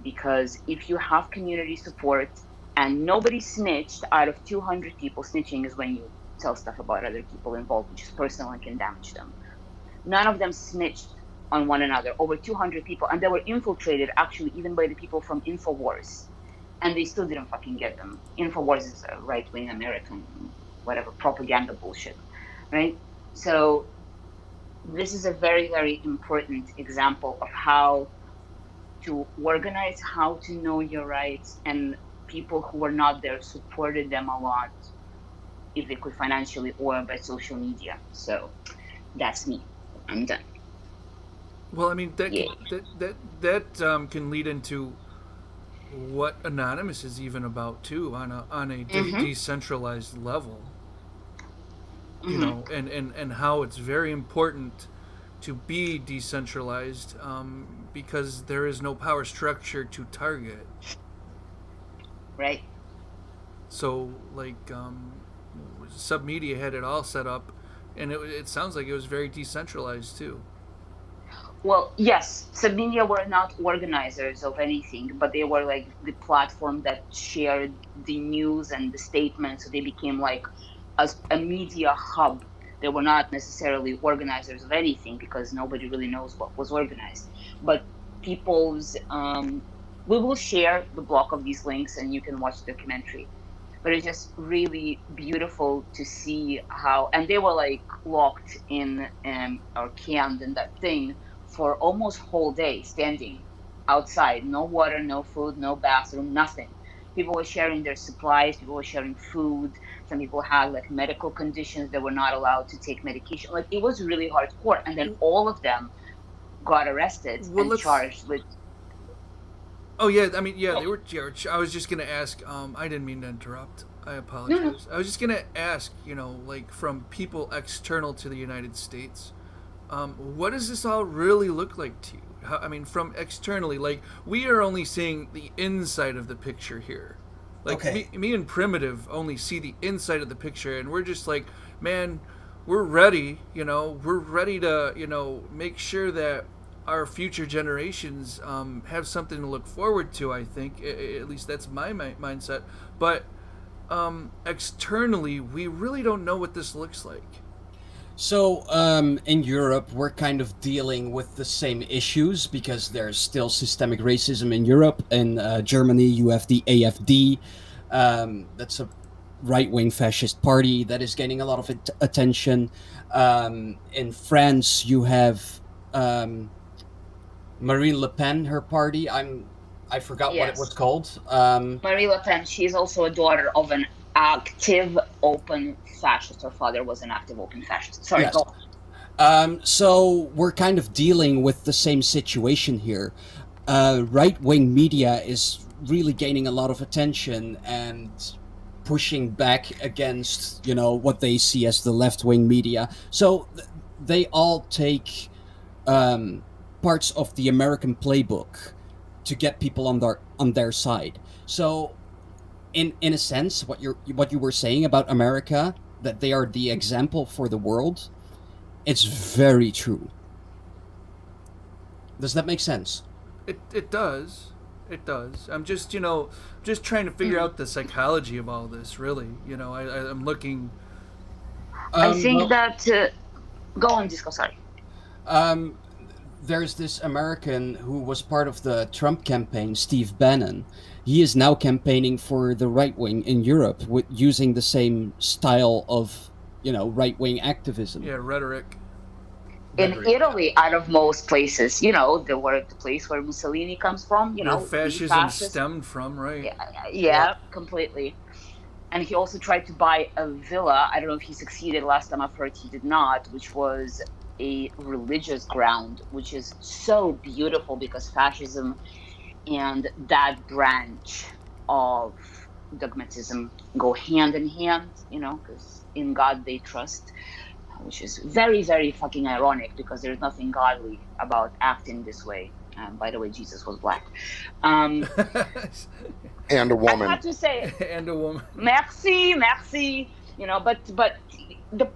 [SPEAKER 10] Because if you have community support and nobody snitched out of 200 people, snitching is when you tell stuff about other people involved, which is personal and can damage them. None of them snitched on one another, over 200 people, and they were infiltrated actually even by the people from InfoWars, and they still didn't fucking get them. InfoWars is a right-wing American, whatever, propaganda bullshit, right? So this is a very, very important example of how to organize, how to know your rights, and people who were not there supported them a lot, if they could financially or by social media. So that's me. I'm done.
[SPEAKER 8] Well, I mean, that can lead into what Anonymous is even about too, on a decentralized level. You know, and how it's very important to be decentralized, because there is no power structure to target.
[SPEAKER 10] Right.
[SPEAKER 8] So, like, Submedia had it all set up, and it sounds like it was very decentralized too.
[SPEAKER 10] Well, yes, Submedia were not organizers of anything, but they were like the platform that shared the news and the statements. So they became like a media hub. They were not necessarily organizers of anything because nobody really knows what was organized. But people's, we will share the block of these links and you can watch the documentary. But it's just really beautiful to see how, and they were like locked in or canned in that thing for almost whole day, standing outside, no water, no food, no bathroom, nothing. People were sharing their supplies, people were sharing food. Some people had like medical conditions, they were not allowed to take medication. Like, it was really hardcore. And then all of them got arrested and charged with.
[SPEAKER 8] Oh yeah, I mean, yeah, they were charged. I was just gonna ask. I didn't mean to interrupt. I apologize. I was just gonna ask. Like, from people external to the United States, what does this all really look like to you? I mean, from externally, like, we are only seeing the inside of the picture here. Like, me and Primitive only see the inside of the picture, and we're just like, man, we're ready. We're ready to make sure that our future generations have something to look forward to. I think, at least that's my mindset. But externally, we really don't know what this looks like.
[SPEAKER 9] So in Europe, we're kind of dealing with the same issues because there's still systemic racism in Europe. In Germany, you have the AfD. That's a right-wing fascist party that is gaining a lot of attention. In France, you have Marine Le Pen, her party. I forgot what it was called.
[SPEAKER 10] Marine Le Pen. She is also a daughter of an active open fascist. Her father was an active open fascist. Sorry,
[SPEAKER 9] yes.
[SPEAKER 10] go on.
[SPEAKER 9] So we're kind of dealing with the same situation here. Right-wing media is really gaining a lot of attention and pushing back against, what they see as the left-wing media. So they all take parts of the American playbook to get people on their side. So in a sense, what you were saying about America, that they are the example for the world, it's very true. Does that make sense?
[SPEAKER 8] It does. It does. I'm just just trying to figure out the psychology of all this. Really, I'm looking.
[SPEAKER 10] I think that. Go on, Disco. Sorry.
[SPEAKER 9] There's this American who was part of the Trump campaign, Steve Bannon. He is now campaigning for the right wing in Europe, using the same style of, right wing activism.
[SPEAKER 8] Yeah, rhetoric.
[SPEAKER 10] in Italy, out of most places, the place where Mussolini comes from,
[SPEAKER 8] where
[SPEAKER 10] the
[SPEAKER 8] fascism
[SPEAKER 10] fascist.
[SPEAKER 8] stemmed from, right?
[SPEAKER 10] Yeah, completely. And he also tried to buy a villa. I don't know if he succeeded. Last time I've heard he did not, which was a religious ground, which is so beautiful because fascism and that branch of dogmatism go hand in hand, because in God they trust, which is very, very fucking ironic because there's nothing godly about acting this way. By the way, Jesus was black.
[SPEAKER 11] And a woman.
[SPEAKER 10] I have to say,
[SPEAKER 8] and a woman.
[SPEAKER 10] Merci. But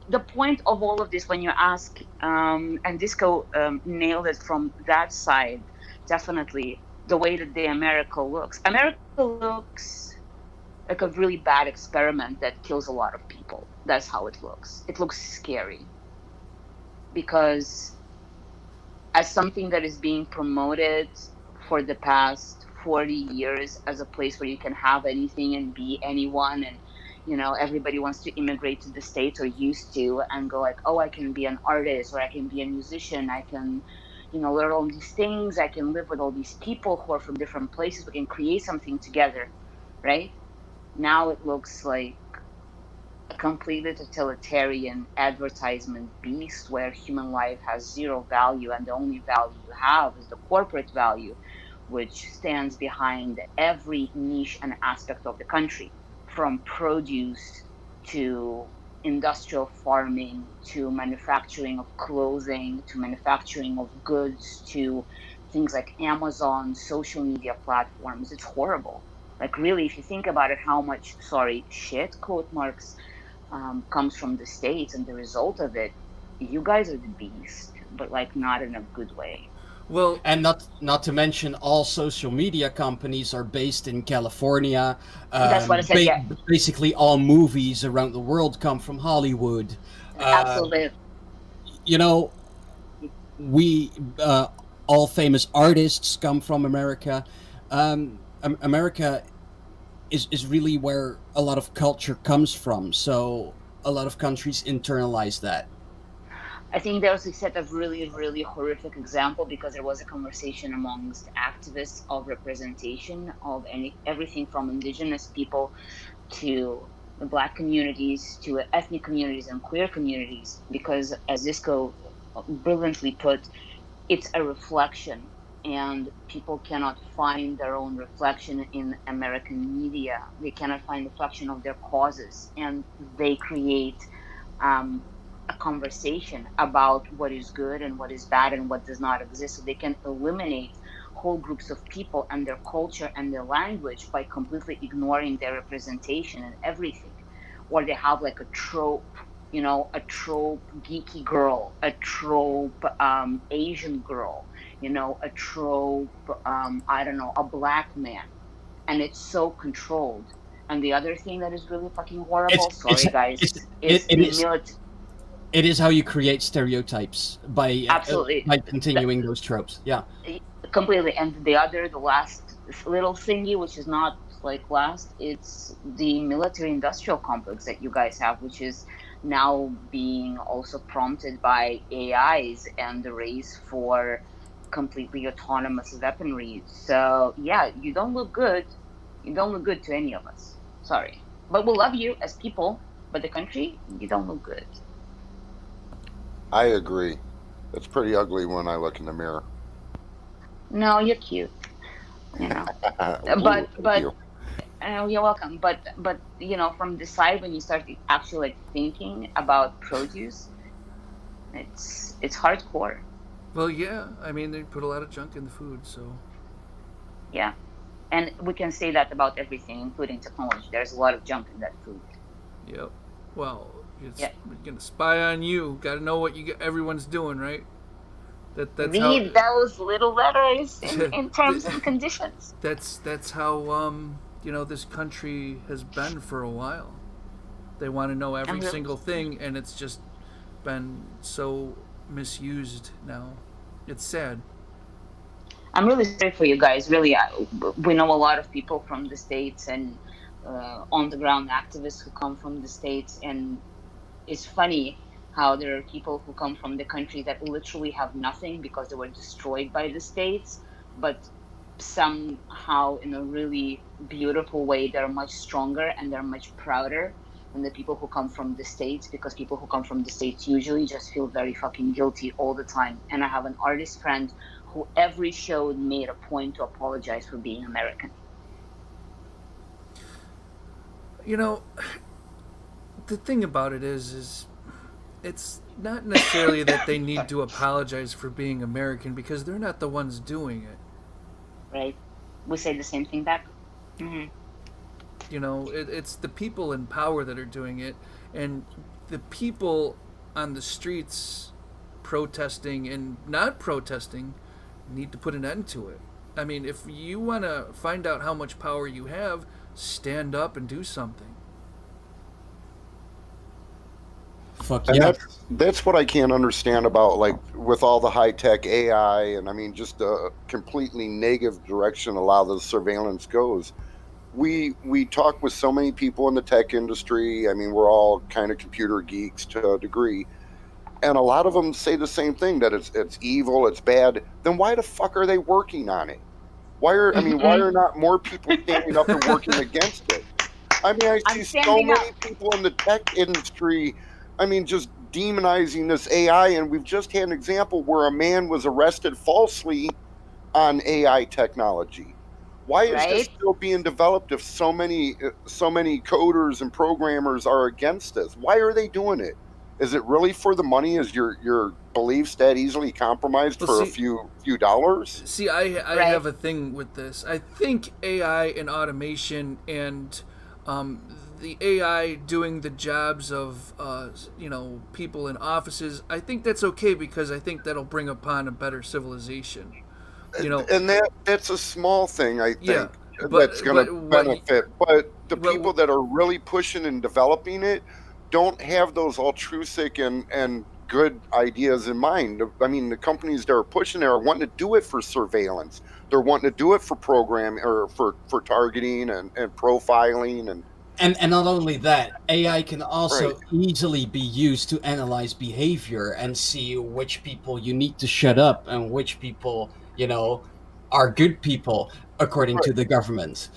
[SPEAKER 10] the point of all of this, when you ask, and Disco nailed it from that side, definitely the way that the America looks like a really bad experiment that kills a lot of people. That's how it looks. It looks scary because as something that is being promoted for the past 40 years as a place where you can have anything and be anyone, and everybody wants to immigrate to the States, or used to, and go like, oh, I can be an artist, or I can be a musician, I can learn all these things, I can live with all these people who are from different places, we can create something together, right? Now it looks like a completely totalitarian advertisement beast where human life has zero value, and the only value you have is the corporate value, which stands behind every niche and aspect of the country, from produce to industrial farming to manufacturing of clothing to manufacturing of goods to things like Amazon, social media platforms. It's horrible. Like, really, if you think about it, how much, shit, quote marks, comes from the States, and the result of it, you guys are the beast, but like not in a good way.
[SPEAKER 8] Well,
[SPEAKER 9] and not to mention, all social media companies are based in California.
[SPEAKER 10] That's what I said. Yeah,
[SPEAKER 9] basically all movies around the world come from Hollywood.
[SPEAKER 10] Absolutely.
[SPEAKER 9] We all famous artists come from America. America is really where a lot of culture comes from. So a lot of countries internalize that.
[SPEAKER 10] I think there was a set of really, really horrific example because there was a conversation amongst activists of representation of everything from indigenous people to the Black communities to ethnic communities and queer communities, because as Disco brilliantly put, it's a reflection, and people cannot find their own reflection in American media. They cannot find reflection of their causes, and they create a conversation about what is good and what is bad and what does not exist. So they can eliminate whole groups of people and their culture and their language by completely ignoring their representation and everything. Or they have like a trope, a trope geeky girl, a trope Asian girl, a trope, I don't know, a black man. And it's so controlled. And the other thing that is really fucking horrible,
[SPEAKER 9] it is how you create stereotypes by
[SPEAKER 10] absolutely
[SPEAKER 9] by continuing those tropes. Yeah,
[SPEAKER 10] completely. And the last little thingy, which is not like last, it's the military-industrial complex that you guys have, which is now being also prompted by AIs and the race for completely autonomous weaponry. So yeah, you don't look good. You don't look good to any of us. Sorry, but we love you as people. But the country, you don't look good.
[SPEAKER 11] I agree. It's pretty ugly when I look in the mirror.
[SPEAKER 10] No, you're cute. But you're welcome. But from the side, when you start actually like thinking about produce, it's hardcore.
[SPEAKER 8] Well, yeah. I mean, they put a lot of junk in the food, so.
[SPEAKER 10] Yeah, and we can say that about everything, including technology. There's a lot of junk in that food.
[SPEAKER 8] Yep. Well, we're gonna spy on you. Got to know what everyone's doing, right? That's
[SPEAKER 10] read those little letters in terms and conditions.
[SPEAKER 8] That's how this country has been for a while. They want to know every single thing, and it's just been so misused now. It's sad.
[SPEAKER 10] I'm really sorry for you guys. Really, we know a lot of people from the States and on the ground activists who come from the States, and it's funny how there are people who come from the countries that literally have nothing because they were destroyed by the states, but somehow in a really beautiful way they're much stronger and they're much prouder than the people who come from the states, because people who come from the states usually just feel very fucking guilty all the time. And I have an artist friend who every show made a point to apologize for being American.
[SPEAKER 8] You know, the thing about it is it's not necessarily that they need to apologize for being American, because they're not the ones doing it.
[SPEAKER 10] Right? We say the same thing back. Mm-hmm.
[SPEAKER 8] You know, it's the people in power that are doing it, and the people on the streets protesting and not protesting need to put an end to it. I mean, if you want to find out how much power you have, stand up and do something.
[SPEAKER 9] Fuck
[SPEAKER 11] And
[SPEAKER 9] yeah.
[SPEAKER 11] that's what I can't understand about, like, with all the high-tech AI, and I mean just a completely negative direction a lot of the surveillance goes. We talk with so many people in the tech industry. I mean, we're all kind of computer geeks to a degree, and a lot of them say the same thing, that it's evil, it's bad. Then why the fuck are they working on it? Why are not more people standing up and working against it? I mean, I
[SPEAKER 10] I'm
[SPEAKER 11] see so
[SPEAKER 10] standing
[SPEAKER 11] many
[SPEAKER 10] up.
[SPEAKER 11] people in the tech industry, I mean, just demonizing this AI. And we've just had an example where a man was arrested falsely on AI technology. Why is this
[SPEAKER 10] Right?
[SPEAKER 11] still being developed if so many coders and programmers are against this? Why are they doing it? Is it really for the money? Is your beliefs that easily compromised
[SPEAKER 8] Well,
[SPEAKER 11] for a
[SPEAKER 8] see,
[SPEAKER 11] few dollars?
[SPEAKER 8] I
[SPEAKER 10] Right.
[SPEAKER 8] have a thing with this. I think AI and automation and the AI doing the jobs of people in offices, I think that's okay, because I think that'll bring upon a better civilization. You know,
[SPEAKER 11] And that's a small thing, I
[SPEAKER 8] yeah,
[SPEAKER 11] think, that's
[SPEAKER 8] but
[SPEAKER 11] going to
[SPEAKER 8] what
[SPEAKER 11] benefit. But the people
[SPEAKER 8] what
[SPEAKER 11] that are really pushing and developing it don't have those altruistic and good ideas in mind. I mean, the companies that are pushing it are wanting to do it for surveillance. They're wanting to do it for program, or for targeting and profiling and
[SPEAKER 9] And not only that, AI can
[SPEAKER 11] right.
[SPEAKER 9] also easily be used to analyze behavior and see which people you need to shut up and which people, are good people according
[SPEAKER 11] Right.
[SPEAKER 9] to the government.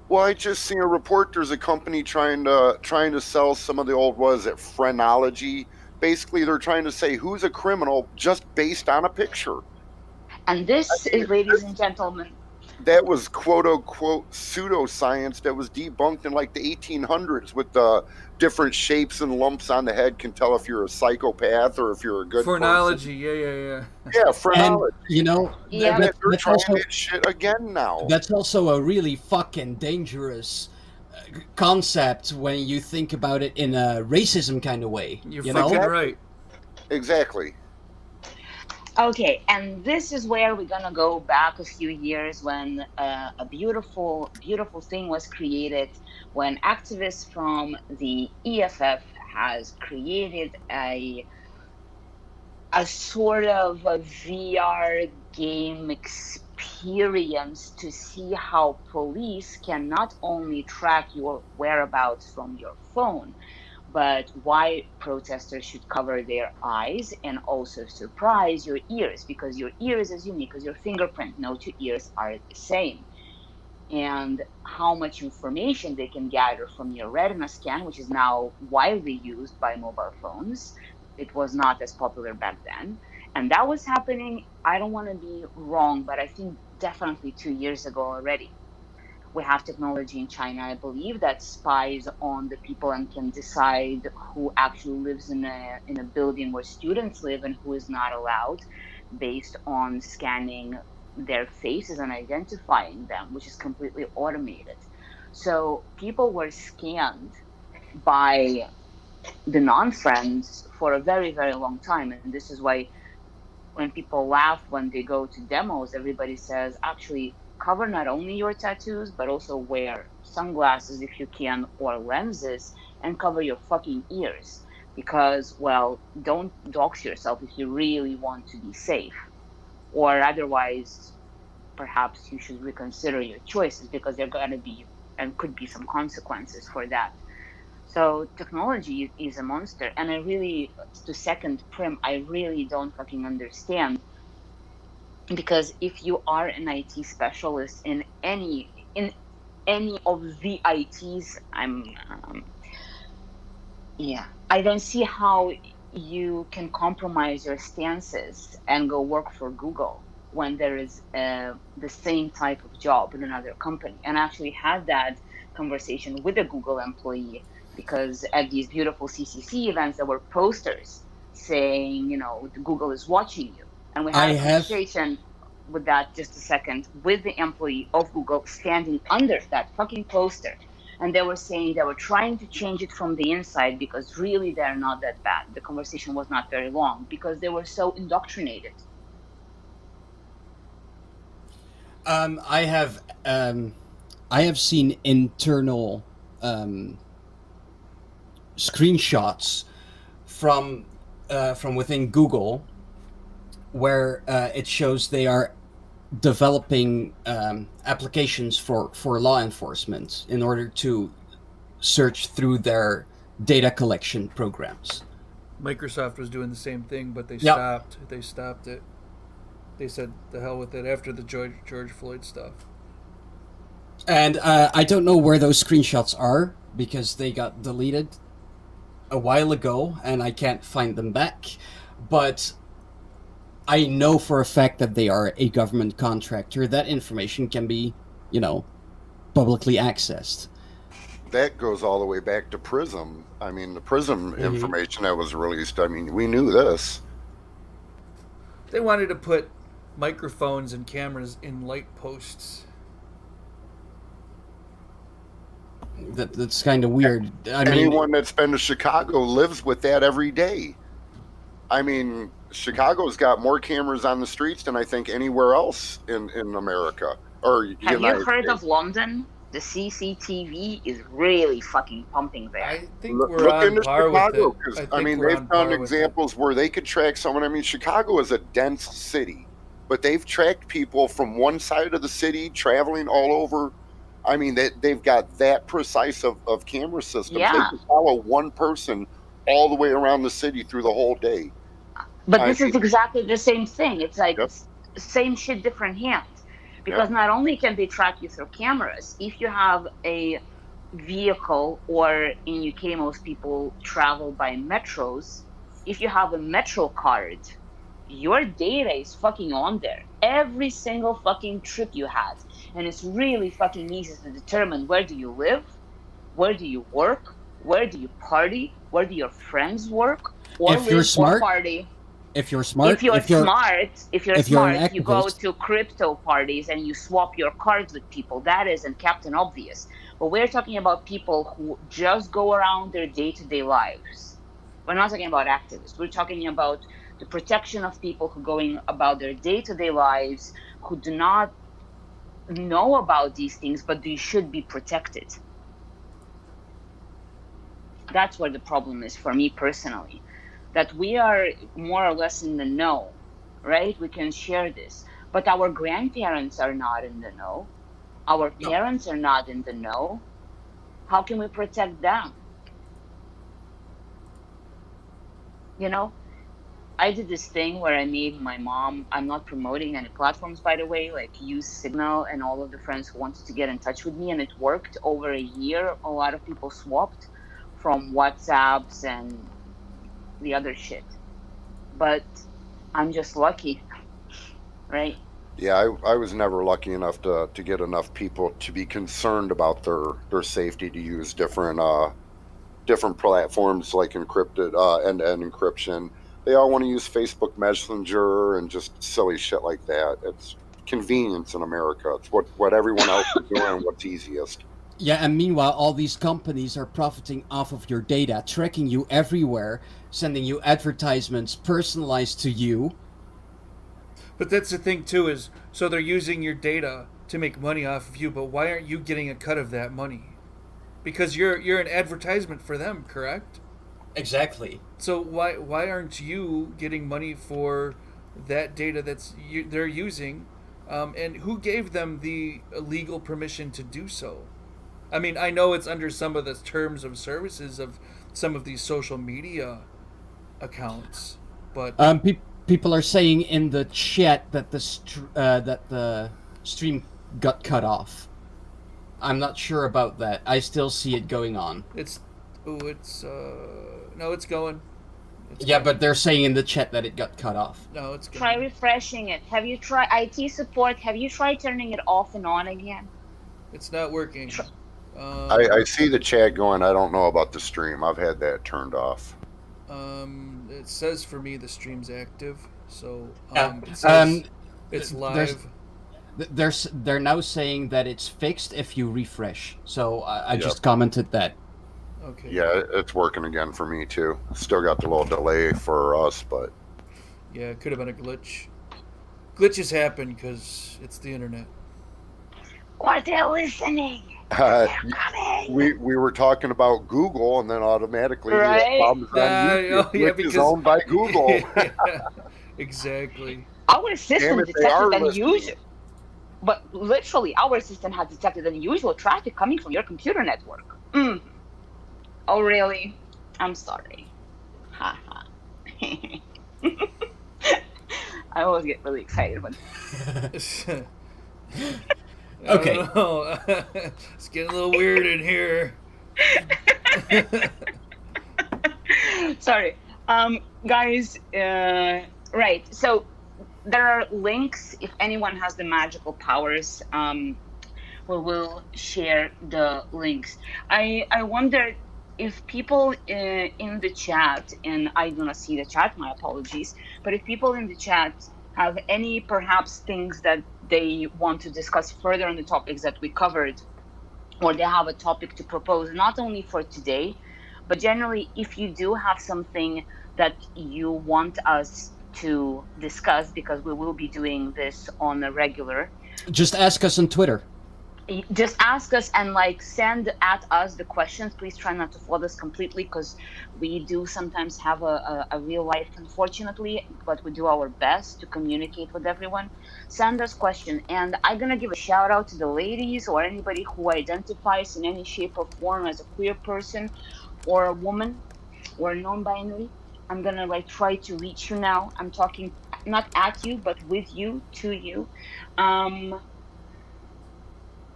[SPEAKER 11] Well, I just seen a report. There's a company trying to sell some of the old, was it phrenology? Basically, they're trying to say who's a criminal just based on a picture.
[SPEAKER 10] And
[SPEAKER 11] I
[SPEAKER 10] this
[SPEAKER 11] mean,
[SPEAKER 10] is, ladies and gentlemen,
[SPEAKER 11] that was quote unquote pseudoscience that was debunked in like the 1800s, with the different shapes and lumps on the head can tell if you're a psychopath or if you're a good person.
[SPEAKER 8] phrenology, yeah.
[SPEAKER 11] Yeah,
[SPEAKER 9] And
[SPEAKER 11] phrenology.
[SPEAKER 10] yeah,
[SPEAKER 11] And
[SPEAKER 9] that,
[SPEAKER 11] they're
[SPEAKER 9] that's
[SPEAKER 11] trying
[SPEAKER 9] also
[SPEAKER 11] that shit again now.
[SPEAKER 9] that's also a really fucking dangerous concept when you think about it in a racism kind of way.
[SPEAKER 8] You're
[SPEAKER 9] You
[SPEAKER 8] fucking
[SPEAKER 9] know,
[SPEAKER 11] Exactly.
[SPEAKER 8] right.
[SPEAKER 11] Exactly.
[SPEAKER 10] okay, and this is where we're gonna go back a few years when a beautiful, beautiful thing was created, when activists from the EFF has created a sort of a VR game experience to see how police can not only track your whereabouts from your phone, but why protesters should cover their eyes and also surprise your ears, because your ears is unique, because your fingerprint, no two ears are the same. And how much information they can gather from your retina scan, which is now widely used by mobile phones. It was not as popular back then. And that was happening, I don't want to be wrong, but I think definitely 2 years ago already. We have technology in China, I believe, that spies on the people and can decide who actually lives in a building where students live and who is not allowed, based on scanning their faces and identifying them, which is completely automated. So people were scanned by the non-friends for a very, very long time. And this is why when people laugh when they go to demos, everybody says, actually, cover not only your tattoos, but also wear sunglasses if you can, or lenses, and cover your fucking ears. Because, well, don't dox yourself if you really want to be safe. Or otherwise, perhaps you should reconsider your choices, because there are going to be and could be some consequences for that. So technology is a monster, and I really, to second Prim, I really don't fucking understand, because if you are an IT specialist in any of the ITs, I don't see how you can compromise your stances and go work for Google when there is the same type of job in another company. And I actually had that conversation with a Google employee, because at these beautiful CCC events, there were posters saying, Google is watching you. And we had a conversation with that, just a second, with the employee of Google standing under that fucking poster. And they were saying they were trying to change it from the inside, because really they're not that bad. The conversation was not very long because they were so indoctrinated.
[SPEAKER 9] I have seen internal screenshots from within Google where it shows they are developing applications for law enforcement in order to search through their data collection programs.
[SPEAKER 8] Microsoft was doing the same thing, but they stopped. They stopped it. They said, "The hell with it," after the George Floyd stuff.
[SPEAKER 9] And I don't know where those screenshots are, because they got deleted a while ago, and I can't find them back. But I know for a fact that they are a government contractor. That information can be, publicly accessed.
[SPEAKER 11] That goes all the way back to PRISM. I mean, the PRISM information that was released, I mean, we knew this.
[SPEAKER 8] They wanted to put microphones and cameras in light posts.
[SPEAKER 9] That's kind of weird.
[SPEAKER 11] Anyone that's been to Chicago lives with that every day. I mean, Chicago's got more cameras on the streets than I think anywhere else in America.
[SPEAKER 10] Have you heard of London? The CCTV is really fucking pumping there.
[SPEAKER 8] I think we're on par with it.
[SPEAKER 11] Because I mean, they've done examples where they could track someone. I mean, Chicago is a dense city, but they've tracked people from one side of the city traveling all over. I mean, they've got that precise of camera systems.
[SPEAKER 10] Yeah.
[SPEAKER 11] They can follow one person all the way around the city through the whole day.
[SPEAKER 10] But this is exactly the same thing. It's like same shit, different hands. Because not only can they track you through cameras, if you have a vehicle, or in UK most people travel by metros, if you have a metro card, your data is fucking on there. Every single fucking trip you had. And it's really fucking easy to determine, where do you live, where do you work, where do you party, where do your friends work, or
[SPEAKER 9] if you're smart,
[SPEAKER 10] party.
[SPEAKER 9] If you're smart,
[SPEAKER 10] if you're smart, you go
[SPEAKER 9] activist,
[SPEAKER 10] to crypto parties and you swap your cards with people. That isn't Captain Obvious. But we're talking about people who just go around their day-to-day lives. We're not talking about activists. We're talking about the protection of people who are going about their day-to-day lives, who do not know about these things, but they should be protected. That's where the problem is for me personally. That we are more or less in the know, right? We can share this. But our grandparents are not in the know. Our parents are not in the know. How can we protect them? I did this thing where I made my mom, I'm not promoting any platforms, by the way, like use Signal and all of the friends who wanted to get in touch with me, and it worked over a year. A lot of people swapped from WhatsApps and the other shit. But I'm just lucky, right?
[SPEAKER 11] Yeah, I was never lucky enough to get enough people to be concerned about their safety to use different platforms like encrypted end-to-end encryption. They all want to use Facebook Messenger and just silly shit like that. It's convenience in America. It's what everyone else is doing, what's easiest.
[SPEAKER 9] Yeah, and meanwhile, all these companies are profiting off of your data, tracking you everywhere, sending you advertisements personalized to you.
[SPEAKER 8] But that's the thing, too, is so they're using your data to make money off of you, but why aren't you getting a cut of that money? Because you're an advertisement for them, correct?
[SPEAKER 9] Exactly.
[SPEAKER 8] So why aren't you getting money for that data they're using, and who gave them the legal permission to do so? I mean, I know it's under some of the terms of services of some of these social media accounts, but
[SPEAKER 9] people are saying in the chat that the stream got cut off. I'm not sure about that. I still see it going on.
[SPEAKER 8] No, it's going.
[SPEAKER 9] But they're saying in the chat that it got cut off.
[SPEAKER 8] No, it's going.
[SPEAKER 10] Try refreshing it. Have you tried IT support? Have you tried turning it off and on again?
[SPEAKER 8] It's not working.
[SPEAKER 11] I see the chat going. I don't know about the stream. I've had that turned off.
[SPEAKER 8] It says for me the stream's active, so
[SPEAKER 9] it
[SPEAKER 8] says it's live.
[SPEAKER 9] They're now saying that it's fixed if you refresh. So I just commented that.
[SPEAKER 8] Okay.
[SPEAKER 11] Yeah, it's working again for me too. Still got the little delay for us, but
[SPEAKER 8] yeah, it could have been a glitch. Glitches happen because it's the internet.
[SPEAKER 10] Or they're listening.
[SPEAKER 11] We were talking about Google, and then automatically
[SPEAKER 10] right?
[SPEAKER 11] problems on YouTube, which is owned by Google.
[SPEAKER 8] Exactly.
[SPEAKER 10] Our system detected unusual, but literally, our system has detected unusual traffic coming from your computer network. Oh, really? I'm sorry. Haha. I always get really excited when.
[SPEAKER 9] Okay.
[SPEAKER 8] It's getting a little weird in here.
[SPEAKER 10] Sorry. Guys, right. So there are links. If anyone has the magical powers, we will share the links. I wonder if people in the chat, and I do not see the chat, my apologies, but if people in the chat have any perhaps things that they want to discuss further on the topics that we covered, or they have a topic to propose, not only for today, but generally, if you do have something that you want us to discuss, because we will be doing this on a regular.
[SPEAKER 9] Just ask us on Twitter.
[SPEAKER 10] Just ask us and send at us the questions. Please try not to flood us completely, because we do sometimes have a real life, unfortunately, but we do our best to communicate with everyone. Send us questions, and I'm gonna give a shout out to the ladies or anybody who identifies in any shape or form as a queer person or a woman or non-binary. I'm gonna try to reach you now. I'm talking not at you, but with you, to you.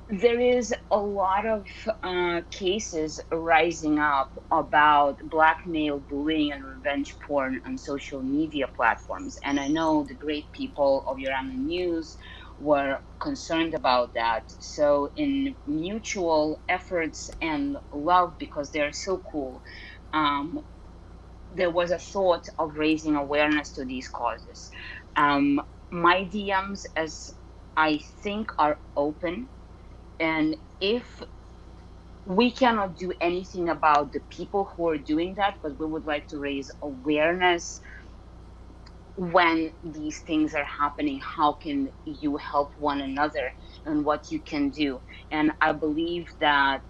[SPEAKER 10] There is a lot of cases rising up about blackmail, bullying, and revenge porn on social media platforms. And I know the great people of Urana News were concerned about that. So in mutual efforts and love, because they're so cool, there was a thought of raising awareness to these causes. My DMs, as I think, are open. And if we cannot do anything about the people who are doing that, but we would like to raise awareness when these things are happening, how can you help one another and what you can do. And I believe that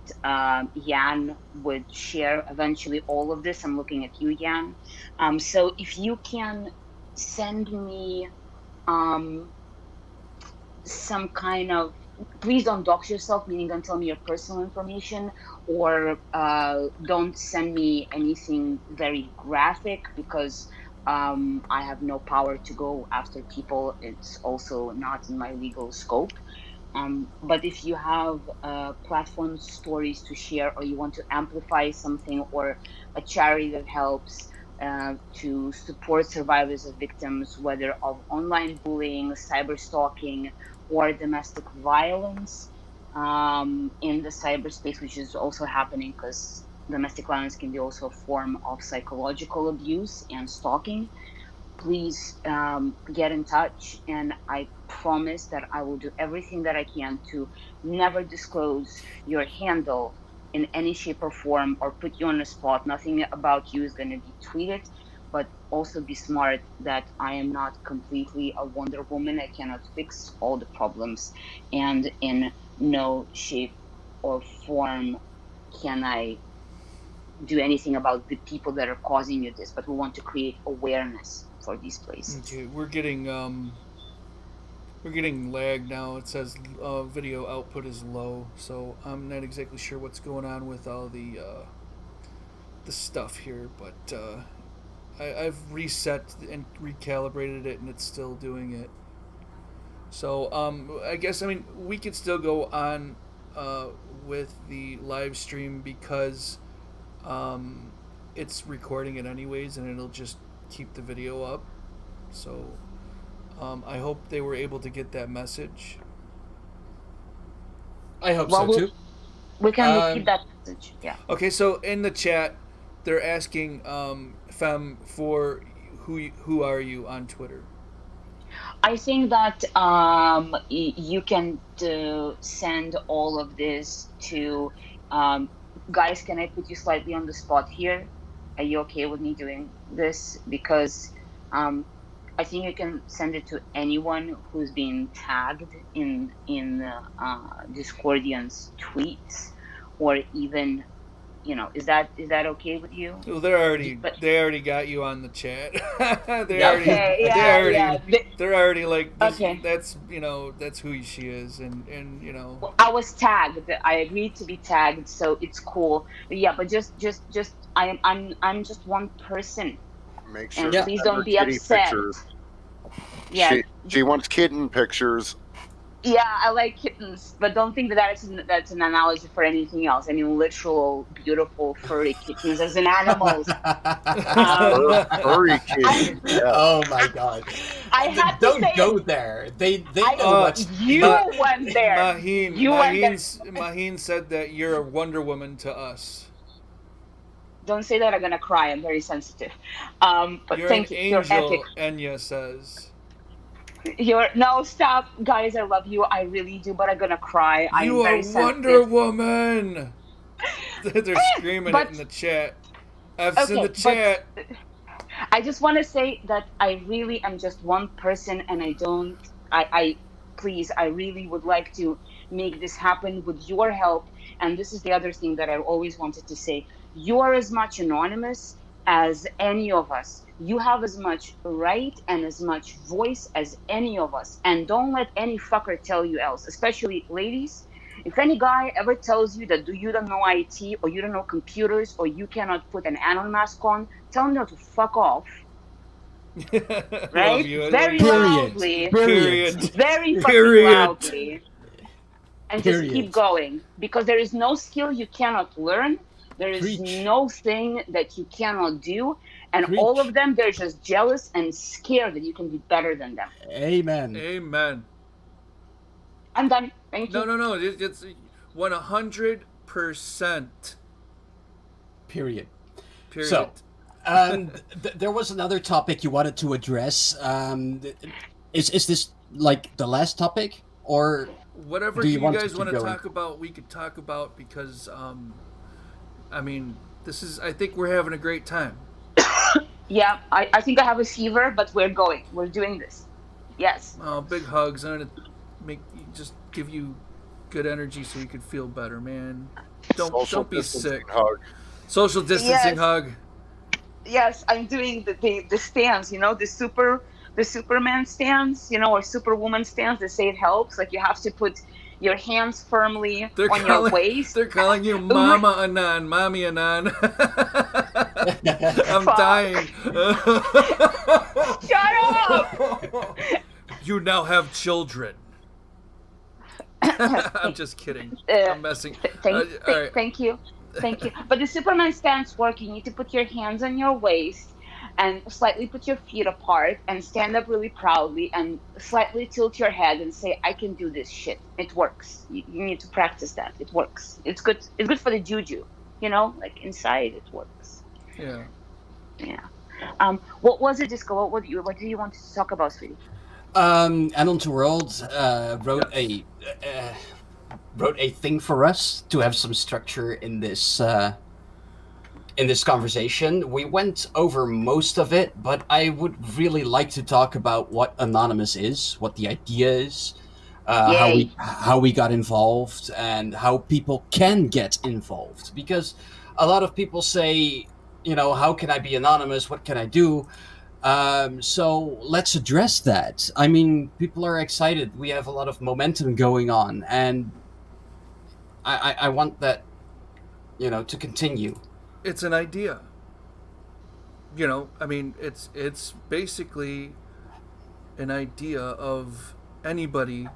[SPEAKER 10] Jan would share eventually all of this. I'm looking at you, Jan. So if you can send me some kind of, please don't dox yourself, meaning don't tell me your personal information, or don't send me anything very graphic, because I have no power to go after people. It's also not in my legal scope. But if you have platform stories to share, or you want to amplify something, or a charity that helps to support survivors of victims, whether of online bullying, cyber stalking, or domestic violence in the cyberspace, which is also happening, because domestic violence can be also a form of psychological abuse and stalking. Please get in touch, and I promise that I will do everything that I can to never disclose your handle in any shape or form or put you on the spot. Nothing about you is going to be tweeted, but also be smart that I am not completely a Wonder Woman. I cannot fix all the problems, and in no shape or form can I do anything about the people that are causing you this, but we want to create awareness for these places.
[SPEAKER 8] Okay, we're getting We're getting lag now. It says video output is low, so I'm not exactly sure what's going on with all the stuff here, but I've reset and recalibrated it, and it's still doing it. So I guess, I mean, we could still go on with the live stream because it's recording it anyways, and it'll just keep the video up. So I hope they were able to get that message.
[SPEAKER 9] I hope so too.
[SPEAKER 10] We can repeat that message. Yeah.
[SPEAKER 8] Okay, so in the chat, they're asking Fem for who are you on Twitter?
[SPEAKER 10] I think that you can send all of this to guys. Can I put you slightly on the spot here? Are you okay with me doing this? Because I think you can send it to anyone who's been tagged in Discordian's tweets, or even, you know, is that okay with you?
[SPEAKER 8] Well, they already got you on the chat. They're already like,
[SPEAKER 10] okay.
[SPEAKER 8] That's, you know, that's who she is, and you know.
[SPEAKER 10] Well, I was tagged. I agreed to be tagged, so it's cool. But yeah, but just I'm just one person.
[SPEAKER 11] Make sure.
[SPEAKER 10] And please don't be upset.
[SPEAKER 11] Pictures.
[SPEAKER 10] Yeah.
[SPEAKER 11] She wants kitten pictures.
[SPEAKER 10] Yeah, I like kittens, but don't think that's an analogy for anything else. I mean, literal, beautiful, furry kittens as in animals.
[SPEAKER 11] Furry kittens. Yeah.
[SPEAKER 9] Oh my God! Don't go there. They know what
[SPEAKER 10] you went there.
[SPEAKER 8] Maheen said that you're a Wonder Woman to us.
[SPEAKER 10] Don't say that. I'm gonna cry. I'm very sensitive. But
[SPEAKER 8] you're
[SPEAKER 10] thank
[SPEAKER 8] an
[SPEAKER 10] you.
[SPEAKER 8] Angel,
[SPEAKER 10] You're epic.
[SPEAKER 8] Enya says.
[SPEAKER 10] No, stop, guys. I love you. I really do. But I'm gonna cry.
[SPEAKER 8] You
[SPEAKER 10] are
[SPEAKER 8] Wonder Woman. They're screaming it in the chat. F's in the chat.
[SPEAKER 10] I just want to say that I really am just one person, and I really would like to make this happen with your help. And this is the other thing that I always wanted to say. You are as much anonymous as any of us. You have as much right and as much voice as any of us. And don't let any fucker tell you else, especially ladies. If any guy ever tells you that you don't know IT, or you don't know computers, or you cannot put an anon mask on, tell him to fuck off. Right? Very loudly.
[SPEAKER 8] Period.
[SPEAKER 10] Very fucking loudly. And just keep going. Because there is no skill you cannot learn. There is no thing that you cannot do. And all of them, they're just jealous and scared that you can be better than them.
[SPEAKER 9] Amen.
[SPEAKER 8] Amen.
[SPEAKER 10] I'm done. Thank you.
[SPEAKER 8] No. It's 100%.
[SPEAKER 9] Period. So, there was another topic you wanted to address. Is this like the last topic, or
[SPEAKER 8] whatever you guys want to talk about? We could talk about, because I mean, I think we're having a great time.
[SPEAKER 10] Yeah, I think I have a fever, but we're going. We're doing this. Yes.
[SPEAKER 8] Oh, big hugs. I'm gonna give you good energy so you can feel better, man. Don't be sick.
[SPEAKER 11] Hug.
[SPEAKER 8] Social distancing hug.
[SPEAKER 10] Yes, I'm doing the stance. You know, the Superman stance. You know, or Superwoman stance. They say it helps. Like, you have to put your hands firmly on your waist.
[SPEAKER 8] They're calling you Mama Anan, Mommy Anan. I'm dying.
[SPEAKER 10] Shut up!
[SPEAKER 8] You now have children. I'm just kidding. I'm messing.
[SPEAKER 10] Thank you. But the Superman stance works. You need to put your hands on your waist and slightly put your feet apart and stand up really proudly and slightly tilt your head and say, I can do this shit. It works. You need to practice that. It works. It's good. It's good for the juju. You know, like inside it works.
[SPEAKER 8] Yeah.
[SPEAKER 10] What was it, Disco? What do you want to talk about, sweetie?
[SPEAKER 9] Anon to World wrote a thing for us to have some structure in this conversation. We went over most of it, but I would really like to talk about what Anonymous is, what the idea is, how we got involved, and how people can get involved. Because a lot of people say, you know, how can I be anonymous? What can I do? So let's address that. I mean, people are excited. We have a lot of momentum going on, and I want that, to continue.
[SPEAKER 8] It's an idea. I mean, it's basically an idea of anybody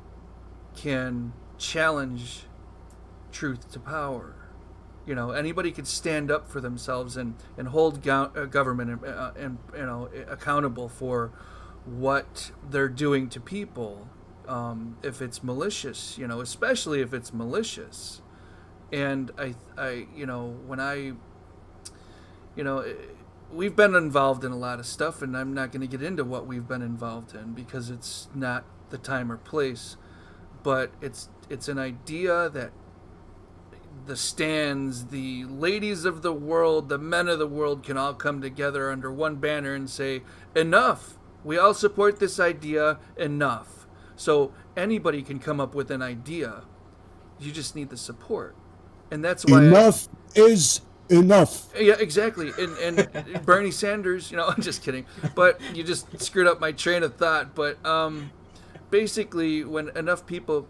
[SPEAKER 8] can challenge truth to power. Anybody could stand up for themselves and hold government and accountable for what they're doing to people, if it's malicious, especially if it's malicious. And we've been involved in a lot of stuff, and I'm not going to get into what we've been involved in because it's not the time or place. But it's an idea that the stands, the ladies of the world, the men of the world can all come together under one banner and say, enough. We all support this idea, enough. So anybody can come up with an idea. You just need the support. And that's why
[SPEAKER 9] enough is enough.
[SPEAKER 8] Yeah, exactly. And Bernie Sanders, I'm just kidding. But you just screwed up my train of thought. But basically, when enough people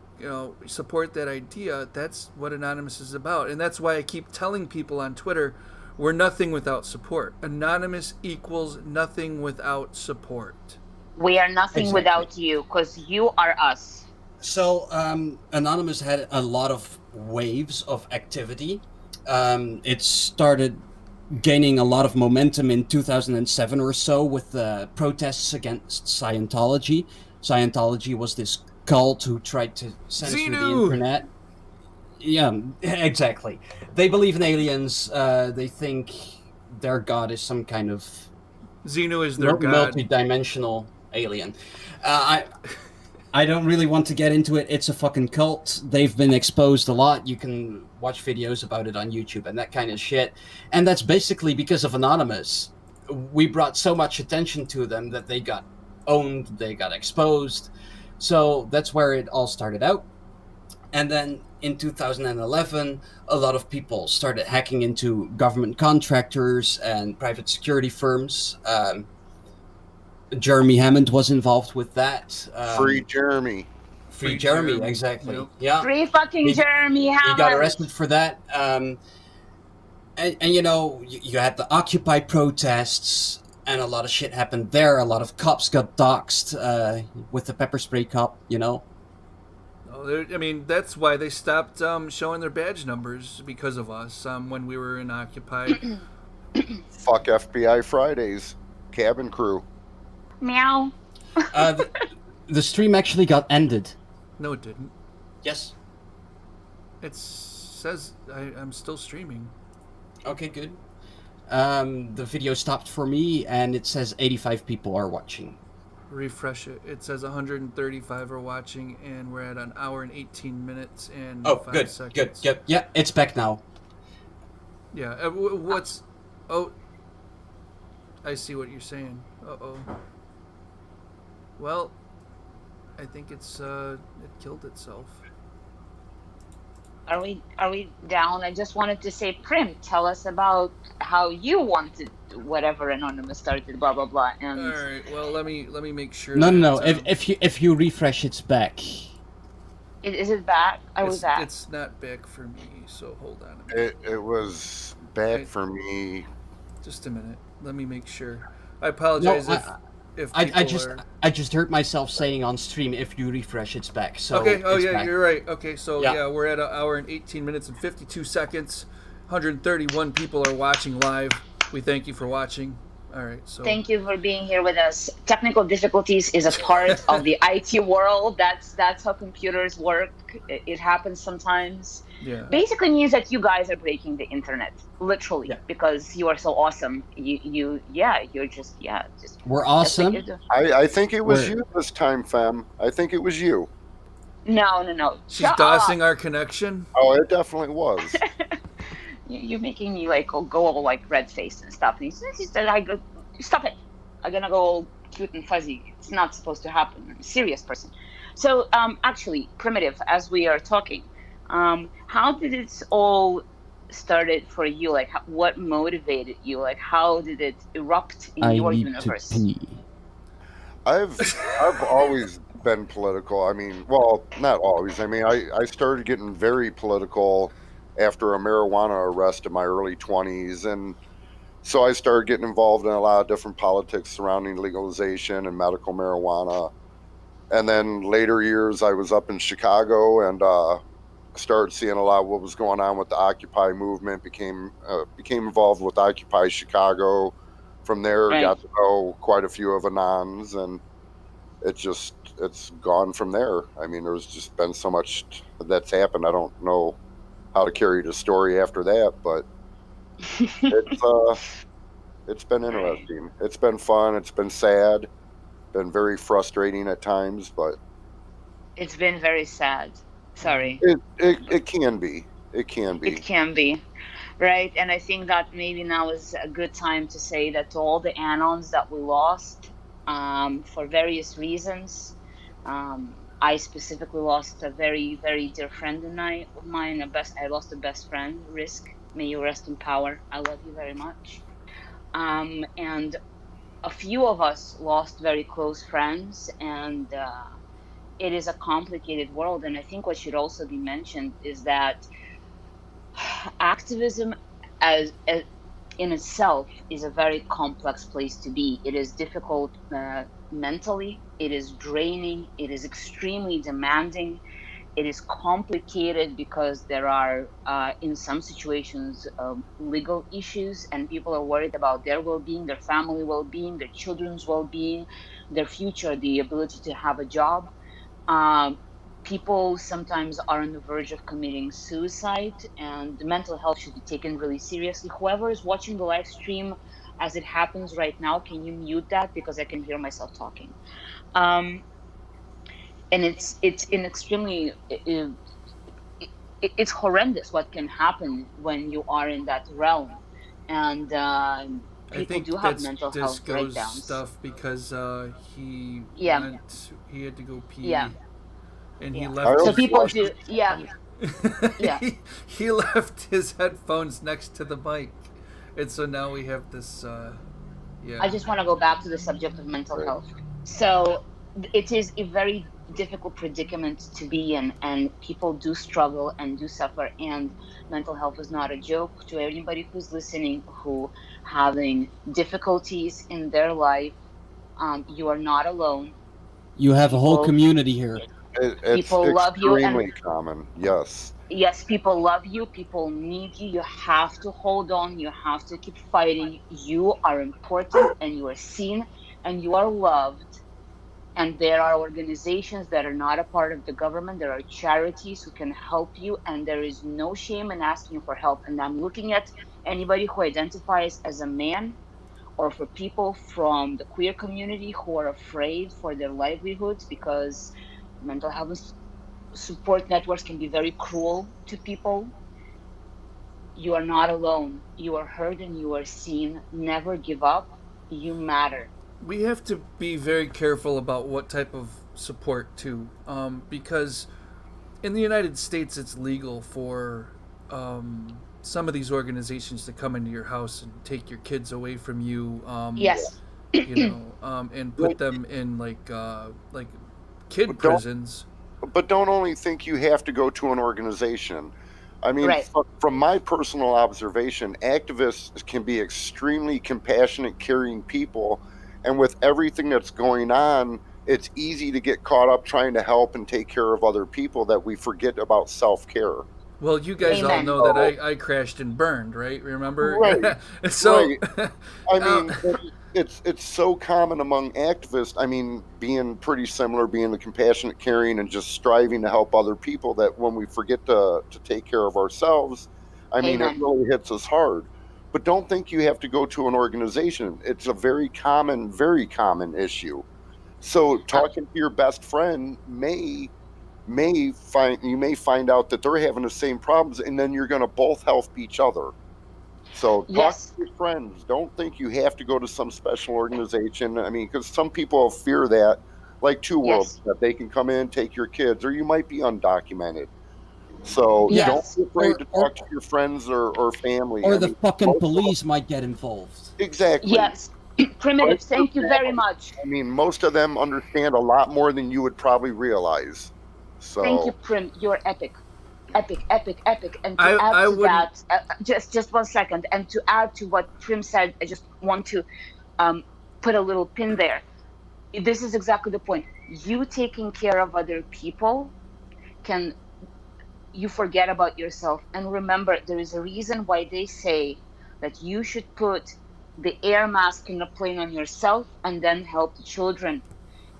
[SPEAKER 8] support that idea, that's what Anonymous is about. And that's why I keep telling people on Twitter, we're nothing without support. Anonymous equals nothing without support.
[SPEAKER 10] We are nothing without you, because you are us.
[SPEAKER 9] So Anonymous had a lot of waves of activity. It started gaining a lot of momentum in 2007 or so with the protests against Scientology. Scientology was this cult who tried to censor the internet. Yeah, exactly. They believe in aliens. They think their god is some kind of
[SPEAKER 8] Xenu is their god.
[SPEAKER 9] Multi-dimensional alien. I don't really want to get into it. It's a fucking cult. They've been exposed a lot. You can watch videos about it on YouTube and that kind of shit. And that's basically because of Anonymous. We brought so much attention to them that they got owned, they got exposed. So that's where it all started out. And then in 2011, a lot of people started hacking into government contractors and private security firms. Jeremy Hammond was involved with that.
[SPEAKER 11] Free Jeremy.
[SPEAKER 9] Free Jeremy, exactly. Yep. Yeah.
[SPEAKER 10] Free fucking Jeremy Hammond.
[SPEAKER 9] He got arrested for that. And you had the Occupy protests, and a lot of shit happened there. A lot of cops got doxxed with the pepper spray cop,
[SPEAKER 8] I mean, that's why they stopped showing their badge numbers because of us when we were in Occupy.
[SPEAKER 11] Fuck FBI Fridays. Cabin crew.
[SPEAKER 10] Meow.
[SPEAKER 9] The stream actually got ended.
[SPEAKER 8] No, it didn't.
[SPEAKER 9] Yes.
[SPEAKER 8] It says I'm still streaming.
[SPEAKER 9] Okay, good. The video stopped for me, and it says 85 people are watching.
[SPEAKER 8] Refresh it. It says 135 are watching, and we're at an hour and 18 minutes and 5 seconds.
[SPEAKER 9] Good. Yeah, it's back now.
[SPEAKER 8] Yeah. What's... Oh. I see what you're saying. Uh-oh. Well, I think it killed itself.
[SPEAKER 10] Are we down? I just wanted to say, Prim, tell us about how you wanted whatever Anonymous started, blah blah blah. And
[SPEAKER 8] all right, well, let me make sure.
[SPEAKER 9] No. If you refresh, it's back.
[SPEAKER 10] Is it back?
[SPEAKER 8] It's not back for me. So hold on a
[SPEAKER 11] minute. It was back for me.
[SPEAKER 8] Just a minute. Let me make sure. I apologize if
[SPEAKER 9] I just heard myself saying on stream, if you refresh, it's back. So
[SPEAKER 8] okay. Oh yeah,
[SPEAKER 9] back.
[SPEAKER 8] You're right. Okay, so yeah, we're at an hour and 18 minutes and 52 seconds. 131 people are watching live. We thank you for watching. All right. So
[SPEAKER 10] thank you for being here with us. Technical difficulties is a part of the IT world. That's how computers work. It happens sometimes.
[SPEAKER 8] Yeah.
[SPEAKER 10] Basically means that you guys are breaking the internet, literally, because you are so awesome. You're just
[SPEAKER 9] we're awesome.
[SPEAKER 11] I think it was you this time, fam. I think it was you.
[SPEAKER 10] No.
[SPEAKER 8] She's dosing our connection.
[SPEAKER 11] Oh, it definitely was.
[SPEAKER 10] You're making me go all red faced and stuff. And he said, stop it. I'm gonna go all cute and fuzzy. It's not supposed to happen. I'm a serious person. So actually, Primitive, as we are talking, how did it all started for you? Like, what motivated you? Like, how did it erupt in
[SPEAKER 9] I
[SPEAKER 10] your
[SPEAKER 9] need to
[SPEAKER 10] universe?
[SPEAKER 9] pee.
[SPEAKER 11] I've always been political. I mean, well, not always. I mean, I started getting very political after a marijuana arrest in my early 20s, and so I started getting involved in a lot of different politics surrounding legalization and medical marijuana. And then later years, I was up in Chicago and started seeing a lot of what was going on with the Occupy movement. Became involved with Occupy Chicago. From there,
[SPEAKER 10] Right.
[SPEAKER 11] got to know quite a few of Anons, and it's gone from there. I mean, there's just been so much that's happened. I don't know how to carry the story after that, but it's been interesting. It's been fun. It's been sad. Been very frustrating at times, but
[SPEAKER 10] It's been very sad. Sorry.
[SPEAKER 11] it can be. It can be.
[SPEAKER 10] It can be. Right. And I think that maybe now is a good time to say that to all the Anons that we lost, for various reasons. I specifically lost a very, very dear friend of mine. I lost a best friend, Risk. May you rest in power. I love you very much. And a few of us lost very close friends, and it is a complicated world. And I think what should also be mentioned is that activism as in itself is a very complex place to be. It is difficult mentally, it is draining, it is extremely demanding, it is complicated because there are in some situations legal issues, and people are worried about their well-being, their family well-being, their children's well-being, their future, the ability to have a job. People sometimes are on the verge of committing suicide, and the mental health should be taken really seriously. Whoever is watching the live stream as it happens right now, can you mute that, because I can hear myself talking. And it's an extremely it's horrendous what can happen when you are in that realm, and people do have mental health breakdowns.
[SPEAKER 8] Stuff because he
[SPEAKER 10] Yeah.
[SPEAKER 8] he had to go pee.
[SPEAKER 10] Yeah.
[SPEAKER 8] And
[SPEAKER 10] Yeah.
[SPEAKER 8] he left.
[SPEAKER 10] So people do. Yeah. Yeah.
[SPEAKER 8] he left his headphones next to the mic, and so now we have this. Yeah.
[SPEAKER 10] I just want to go back to the subject of mental health. So it is a very difficult predicament to be in, and people do struggle and do suffer, and mental health is not a joke. To anybody who's listening who having difficulties in their life, you are not alone.
[SPEAKER 9] You have a whole community here.
[SPEAKER 10] People love you.
[SPEAKER 11] Extremely common, yes.
[SPEAKER 10] Yes, people love you. People need you. You have to hold on. You have to keep fighting. You are important, and you are seen, and you are loved. And there are organizations that are not a part of the government. There are charities who can help you, and there is no shame in asking for help. And I'm looking at anybody who identifies as a man, or for people from the queer community who are afraid for their livelihoods, because mental health support networks can be very cruel to people. You are not alone. You are heard and you are seen. Never give up. You matter.
[SPEAKER 8] We have to be very careful about what type of support too, because in the United States it's legal for some of these organizations to come into your house and take your kids away from you.
[SPEAKER 10] Yes.
[SPEAKER 8] And put them in like kid prisons.
[SPEAKER 11] But don't only think you have to go to an organization. I mean,
[SPEAKER 10] right.
[SPEAKER 11] From my personal observation, activists can be extremely compassionate, caring people. And with everything that's going on, it's easy to get caught up trying to help and take care of other people that we forget about self-care.
[SPEAKER 8] Well, you guys all know that I crashed and burned, right? Remember?
[SPEAKER 11] Right.
[SPEAKER 8] So,
[SPEAKER 11] right. I mean, it's so common among activists. I mean, being pretty similar, being the compassionate, caring, and just striving to help other people, that when we forget to take care of ourselves, I mean, it really hits us hard. But don't think you have to go to an organization. It's a very common issue. So talking to your best friend may find out that they're having the same problems, and then you're going to both help each other. So talk to your friends. Don't think you have to go to some special organization. I mean, because some people fear that, like Two Worlds, that they can come in, take your kids, or you might be undocumented. So
[SPEAKER 10] Yes.
[SPEAKER 11] don't be afraid to talk to your friends or family.
[SPEAKER 9] Or
[SPEAKER 11] I
[SPEAKER 9] the
[SPEAKER 11] mean,
[SPEAKER 9] fucking
[SPEAKER 11] most of
[SPEAKER 9] police might get involved.
[SPEAKER 11] exactly.
[SPEAKER 10] Yes. Primitive,
[SPEAKER 11] Most of
[SPEAKER 10] thank you
[SPEAKER 11] them-
[SPEAKER 10] very much.
[SPEAKER 11] I mean, most of them understand a lot more than you would probably realize.
[SPEAKER 10] Thank you,
[SPEAKER 11] So
[SPEAKER 10] Prim. You're epic. Epic, epic, epic. And to add
[SPEAKER 8] I
[SPEAKER 10] to
[SPEAKER 8] wouldn't.
[SPEAKER 10] that, just 1 second. And to add to what Prim said, I just want to put a little pin there. This is exactly the point. You taking care of other people can, you forget about yourself. And remember, there is a reason why they say that you should put the air mask in a plane on yourself and then help the children.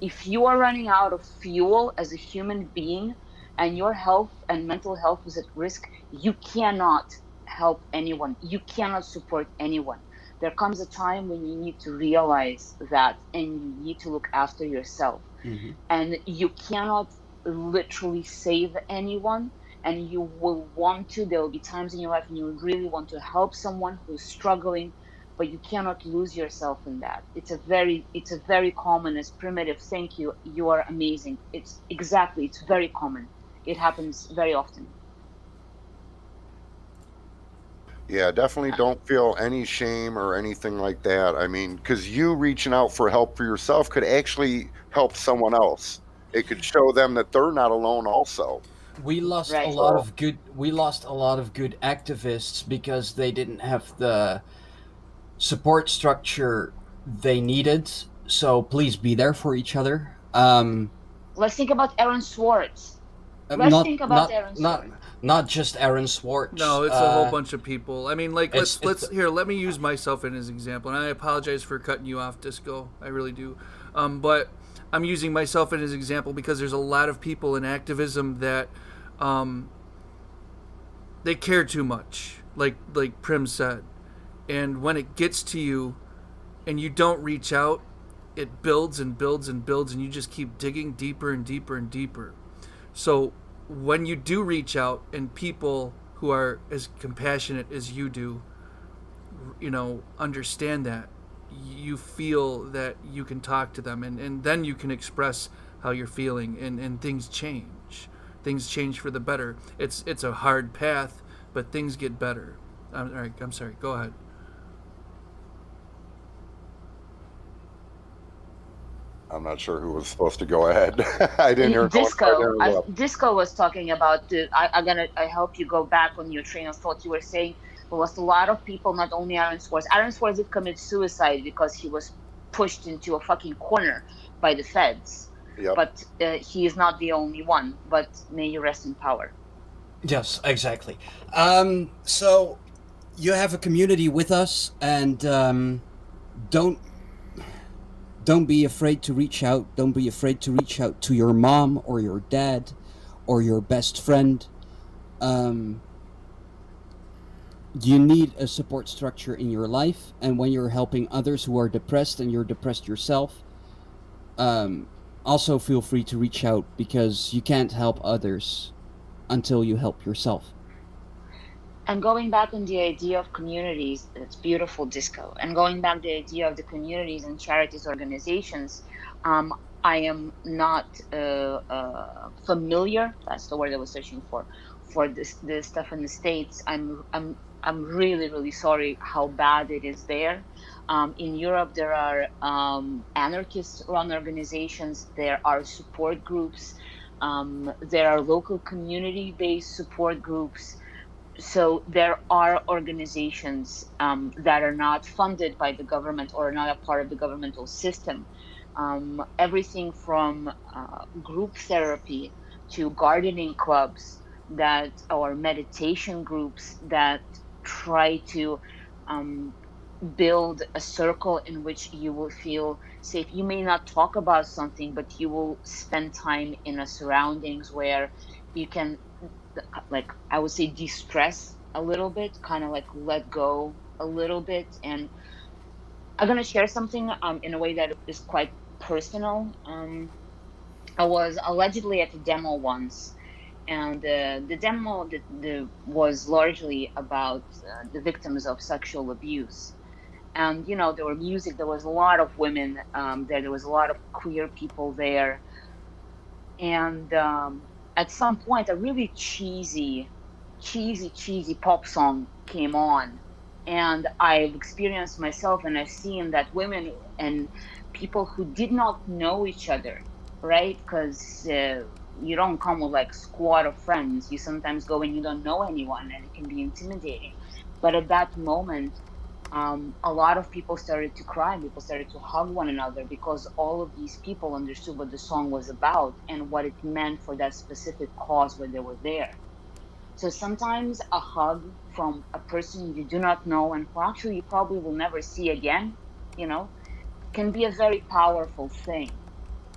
[SPEAKER 10] If you are running out of fuel as a human being and your health and mental health is at risk, you cannot help anyone. You cannot support anyone. There comes a time when you need to realize that and you need to look after yourself. And you cannot literally save anyone, and you will want to. There will be times in your life when you really want to help someone who's struggling, but you cannot lose yourself in that. It's a very common, as primitive. Thank you. You are amazing. It's very common. It happens very often.
[SPEAKER 11] yeah, definitely don't feel any shame or anything like that. I mean, because you reaching out for help for yourself could actually help someone else. It could show them that they're not alone also.
[SPEAKER 9] We lost
[SPEAKER 10] Right.
[SPEAKER 9] a lot of good. We lost a lot of good activists because they didn't have the support structure they needed. So please be there for each other.
[SPEAKER 10] Let's think about Aaron Swartz. Let's think about Aaron Swartz.
[SPEAKER 9] Not just Aaron Swartz.
[SPEAKER 8] No, it's a whole bunch of people. I mean, like,
[SPEAKER 9] it's-
[SPEAKER 8] let's here. Let me use myself as an example, and I apologize for cutting you off, Disco. I really do. But I'm using myself as an example because there's a lot of people in activism that they care too much, like Prim said, and when it gets to you, and you don't reach out, it builds and builds and builds, and you just keep digging deeper and deeper and deeper. So when you do reach out, and people who are as compassionate as you do, understand that, you feel that you can talk to them, and then you can express how you're feeling, and things change. Things change for the better. It's a hard path, but things get better. All right, I'm sorry. Go ahead.
[SPEAKER 11] I'm not sure who was supposed to go ahead. I didn't hear.
[SPEAKER 10] Disco was talking about I help you go back on your train of thought. You were saying there was a lot of people, not only Aaron Swartz. Aaron Swartz did commit suicide because he was pushed into a fucking corner by the feds.
[SPEAKER 11] Yep.
[SPEAKER 10] But he is not the only one. But may you rest in power.
[SPEAKER 9] Yes, exactly. So you have a community with us, and don't be afraid to reach out. Don't be afraid to reach out to your mom or your dad or your best friend. You need a support structure in your life, and when you're helping others who are depressed and you're depressed yourself, also feel free to reach out, because you can't help others until you help yourself.
[SPEAKER 10] And going back on the idea of communities, it's beautiful, Disco. And going back the idea of the communities and charities organizations, I am not familiar. That's the word I was searching for this stuff in the States. I'm really, really sorry how bad it is there. In Europe, there are anarchist-run organizations. There are support groups. There are local community-based support groups. So there are organizations that are not funded by the government or not a part of the governmental system. Everything from group therapy to gardening clubs or meditation groups that try to build a circle in which you will feel safe. You may not talk about something, but you will spend time in a surroundings where you can, like, I would say, de-stress a little bit, kind of like let go a little bit. And I'm going to share something in a way that is quite personal. I was allegedly at a demo once, and the demo was largely about the victims of sexual abuse. And, there were music, there was a lot of women there was a lot of queer people there. And at some point a really cheesy pop song came on, and I've experienced myself, and I've seen that women and people who did not know each other, right? Because you don't come with like squad of friends. You sometimes go and you don't know anyone, and it can be intimidating. But at that moment, a lot of people started to cry. People started to hug one another because all of these people understood what the song was about and what it meant for that specific cause where they were there. So sometimes a hug from a person you do not know and who actually you probably will never see again, can be a very powerful thing.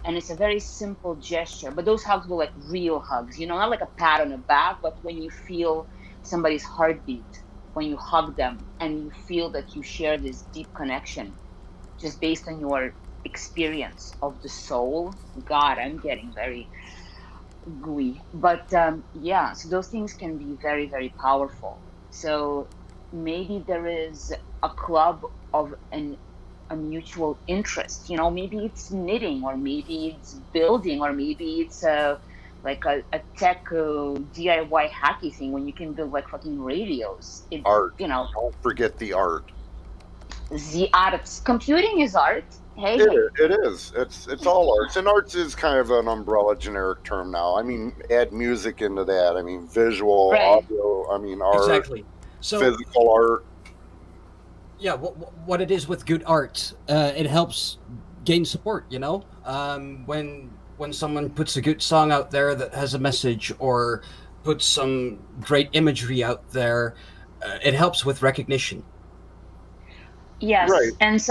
[SPEAKER 10] And it's a very simple gesture. But those hugs were like real hugs, not like a pat on the back, but when you feel somebody's heartbeat, when you hug them and you feel that you share this deep connection just based on your experience of the soul. God, I'm getting very gooey. But yeah, so those things can be very, very powerful. So maybe there is a club of a mutual interest. Maybe it's knitting, or maybe it's building, or maybe it's like a tech DIY hacky thing when you can build like fucking radios.
[SPEAKER 11] Art. Don't forget the art.
[SPEAKER 10] The arts. Computing is art. Hey.
[SPEAKER 11] It is. It's all arts, and arts is kind of an umbrella generic term now. I mean, add music into that. I mean, visual, audio. I mean, art.
[SPEAKER 9] Exactly. So
[SPEAKER 11] physical art.
[SPEAKER 9] Yeah, what it is with good art, it helps gain support. When someone puts a good song out there that has a message, or puts some great imagery out there, it helps with recognition.
[SPEAKER 10] Yes,
[SPEAKER 11] right.
[SPEAKER 10] And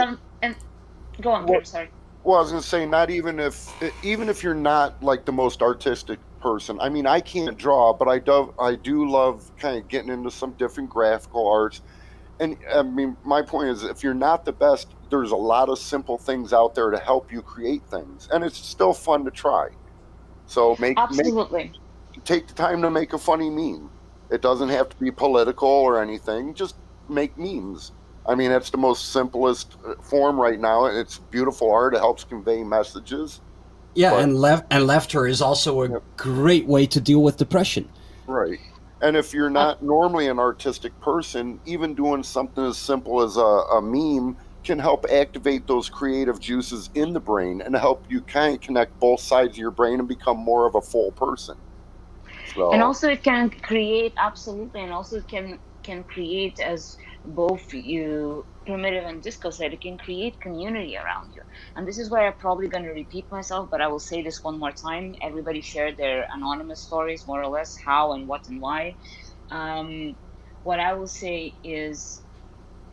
[SPEAKER 10] go on.
[SPEAKER 11] Well,
[SPEAKER 10] sorry.
[SPEAKER 11] Well, I was gonna say, not even if you're not like the most artistic person. I mean, I can't draw, but I do love kind of getting into some different graphical arts. And I mean, my point is, if you're not the best, there's a lot of simple things out there to help you create things, and it's still fun to try. So
[SPEAKER 10] Absolutely.
[SPEAKER 11] Take the time to make a funny meme. It doesn't have to be political or anything. Just make memes. I mean, that's the most simplest form right now. It's beautiful art. It helps convey messages.
[SPEAKER 9] Yeah, and laughter is also a great way to deal with depression.
[SPEAKER 11] Right. And if you're not normally an artistic person, even doing something as simple as a meme can help activate those creative juices in the brain and help you kind of connect both sides of your brain and become more of a full person. So.
[SPEAKER 10] And also it can create, absolutely, and also it can create, as both you Primitive and Disco said, it can create community around you. And this is where I'm probably going to repeat myself, but I will say this one more time. Everybody shared their anonymous stories, more or less, how and what and why. What I will say is,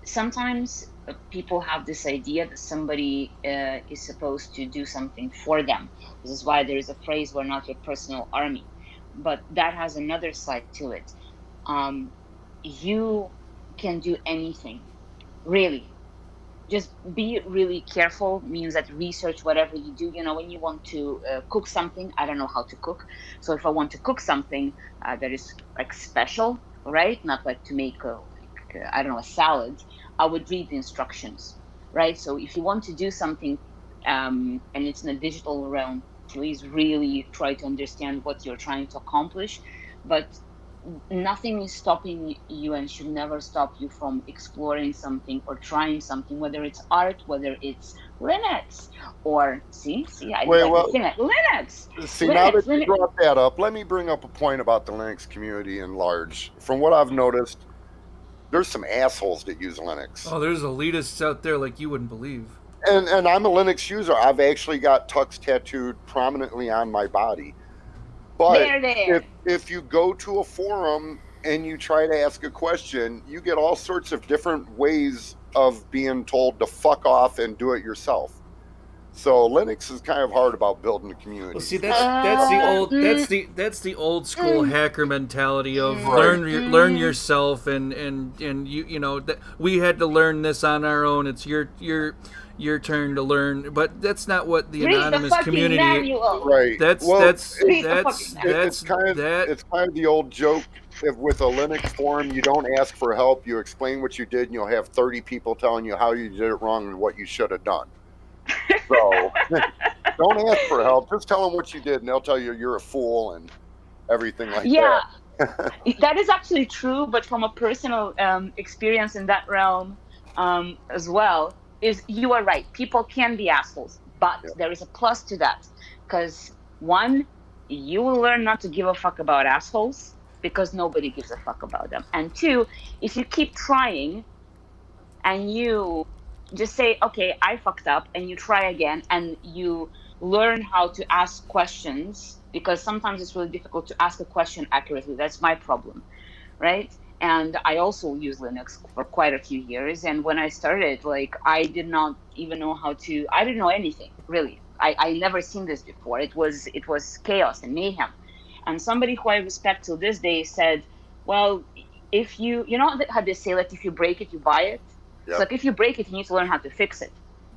[SPEAKER 10] sometimes people have this idea that somebody is supposed to do something for them. This is why there is a phrase, "We're not your personal army." But that has another side to it. You can do anything, really. Just be really careful, means that research whatever you do. When you want to cook something, I don't know how to cook. So if I want to cook something that is like special, right? Not like to make I don't know, a salad, I would read the instructions, right? So if you want to do something and it's in a digital realm, please really try to understand what you're trying to accomplish. But nothing is stopping you and should never stop you from exploring something or trying something, whether it's art, whether it's Linux, or Linux.
[SPEAKER 11] See,
[SPEAKER 10] Linux,
[SPEAKER 11] now that you brought that up, let me bring up a point about the Linux community in large. From what I've noticed, there's some assholes that use Linux.
[SPEAKER 8] Oh, there's elitists out there like you wouldn't believe.
[SPEAKER 11] And I'm a Linux user. I've actually got Tux tattooed prominently on my body. But if you go to a forum and you try to ask a question, you get all sorts of different ways of being told to fuck off and do it yourself. So Linux is kind of hard about building a community.
[SPEAKER 8] Well, see, that's the old school hacker mentality of learn yourself, and you know that we had to learn this on our own. It's your turn to learn, but that's not what the anonymous community.
[SPEAKER 11] Right.
[SPEAKER 8] It's kind
[SPEAKER 11] of the old joke. If with a Linux forum, you don't ask for help, you explain what you did, and you'll have 30 people telling you how you did it wrong and what you should have done. So don't ask for help. Just tell them what you did, and they'll tell you you're a fool. And everything like
[SPEAKER 10] Yeah,
[SPEAKER 11] that.
[SPEAKER 10] that is actually true, but from a personal experience in that realm as well, is you are right. People can be assholes, but
[SPEAKER 11] Yeah.
[SPEAKER 10] there is a plus to that. Because one, you will learn not to give a fuck about assholes because nobody gives a fuck about them. And two, if you keep trying and you just say, okay, I fucked up, and you try again, and you learn how to ask questions, because sometimes it's really difficult to ask a question accurately. That's my problem, right? And I also use Linux for quite a few years. And when I started, like, I did not even know I didn't know anything, really. I never seen this before. It was chaos and mayhem. And somebody who I respect till this day said, well, if you know how they say, like, if you break it, you buy it.
[SPEAKER 11] Yep.
[SPEAKER 10] So, like, if you break it, you need to learn how to fix it.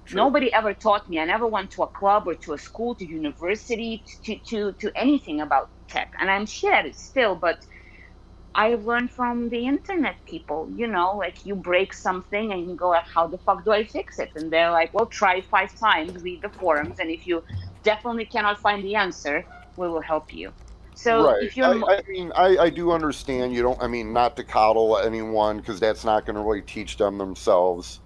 [SPEAKER 11] True.
[SPEAKER 10] Nobody ever taught me. I never went to a club or to a school, to university, to anything about tech. And I'm shit at it still, but I've learned from the internet people, like, you break something and you go, like, how the fuck do I fix it? And they're like, well, try 5 times, read the forums, and if you definitely cannot find the answer, we will help you. So
[SPEAKER 11] Right.
[SPEAKER 10] if you're
[SPEAKER 11] I mean, I do understand you don't, I mean, not to coddle anyone, because that's not going to really teach them themselves.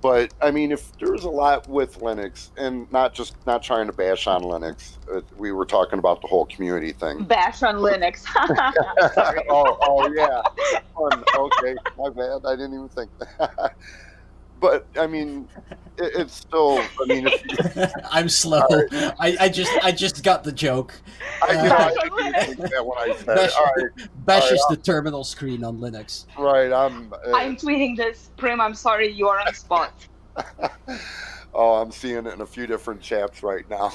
[SPEAKER 11] But I mean, if there's a lot with Linux, and not trying to bash on Linux, we were talking about the whole community thing.
[SPEAKER 10] bash on Linux. Sorry.
[SPEAKER 11] oh yeah. Fun. Okay, my bad. I didn't even think that. But I mean, it's still. I mean, if you,
[SPEAKER 9] I'm slow. Right. I just got the joke.
[SPEAKER 11] I didn't think that when I said
[SPEAKER 9] Bash,
[SPEAKER 11] it. All right.
[SPEAKER 9] Bash is the terminal screen on Linux.
[SPEAKER 11] Right.
[SPEAKER 10] I'm tweeting this, Prim. I'm sorry, you are on spot.
[SPEAKER 11] Oh, I'm seeing it in a few different chats right now.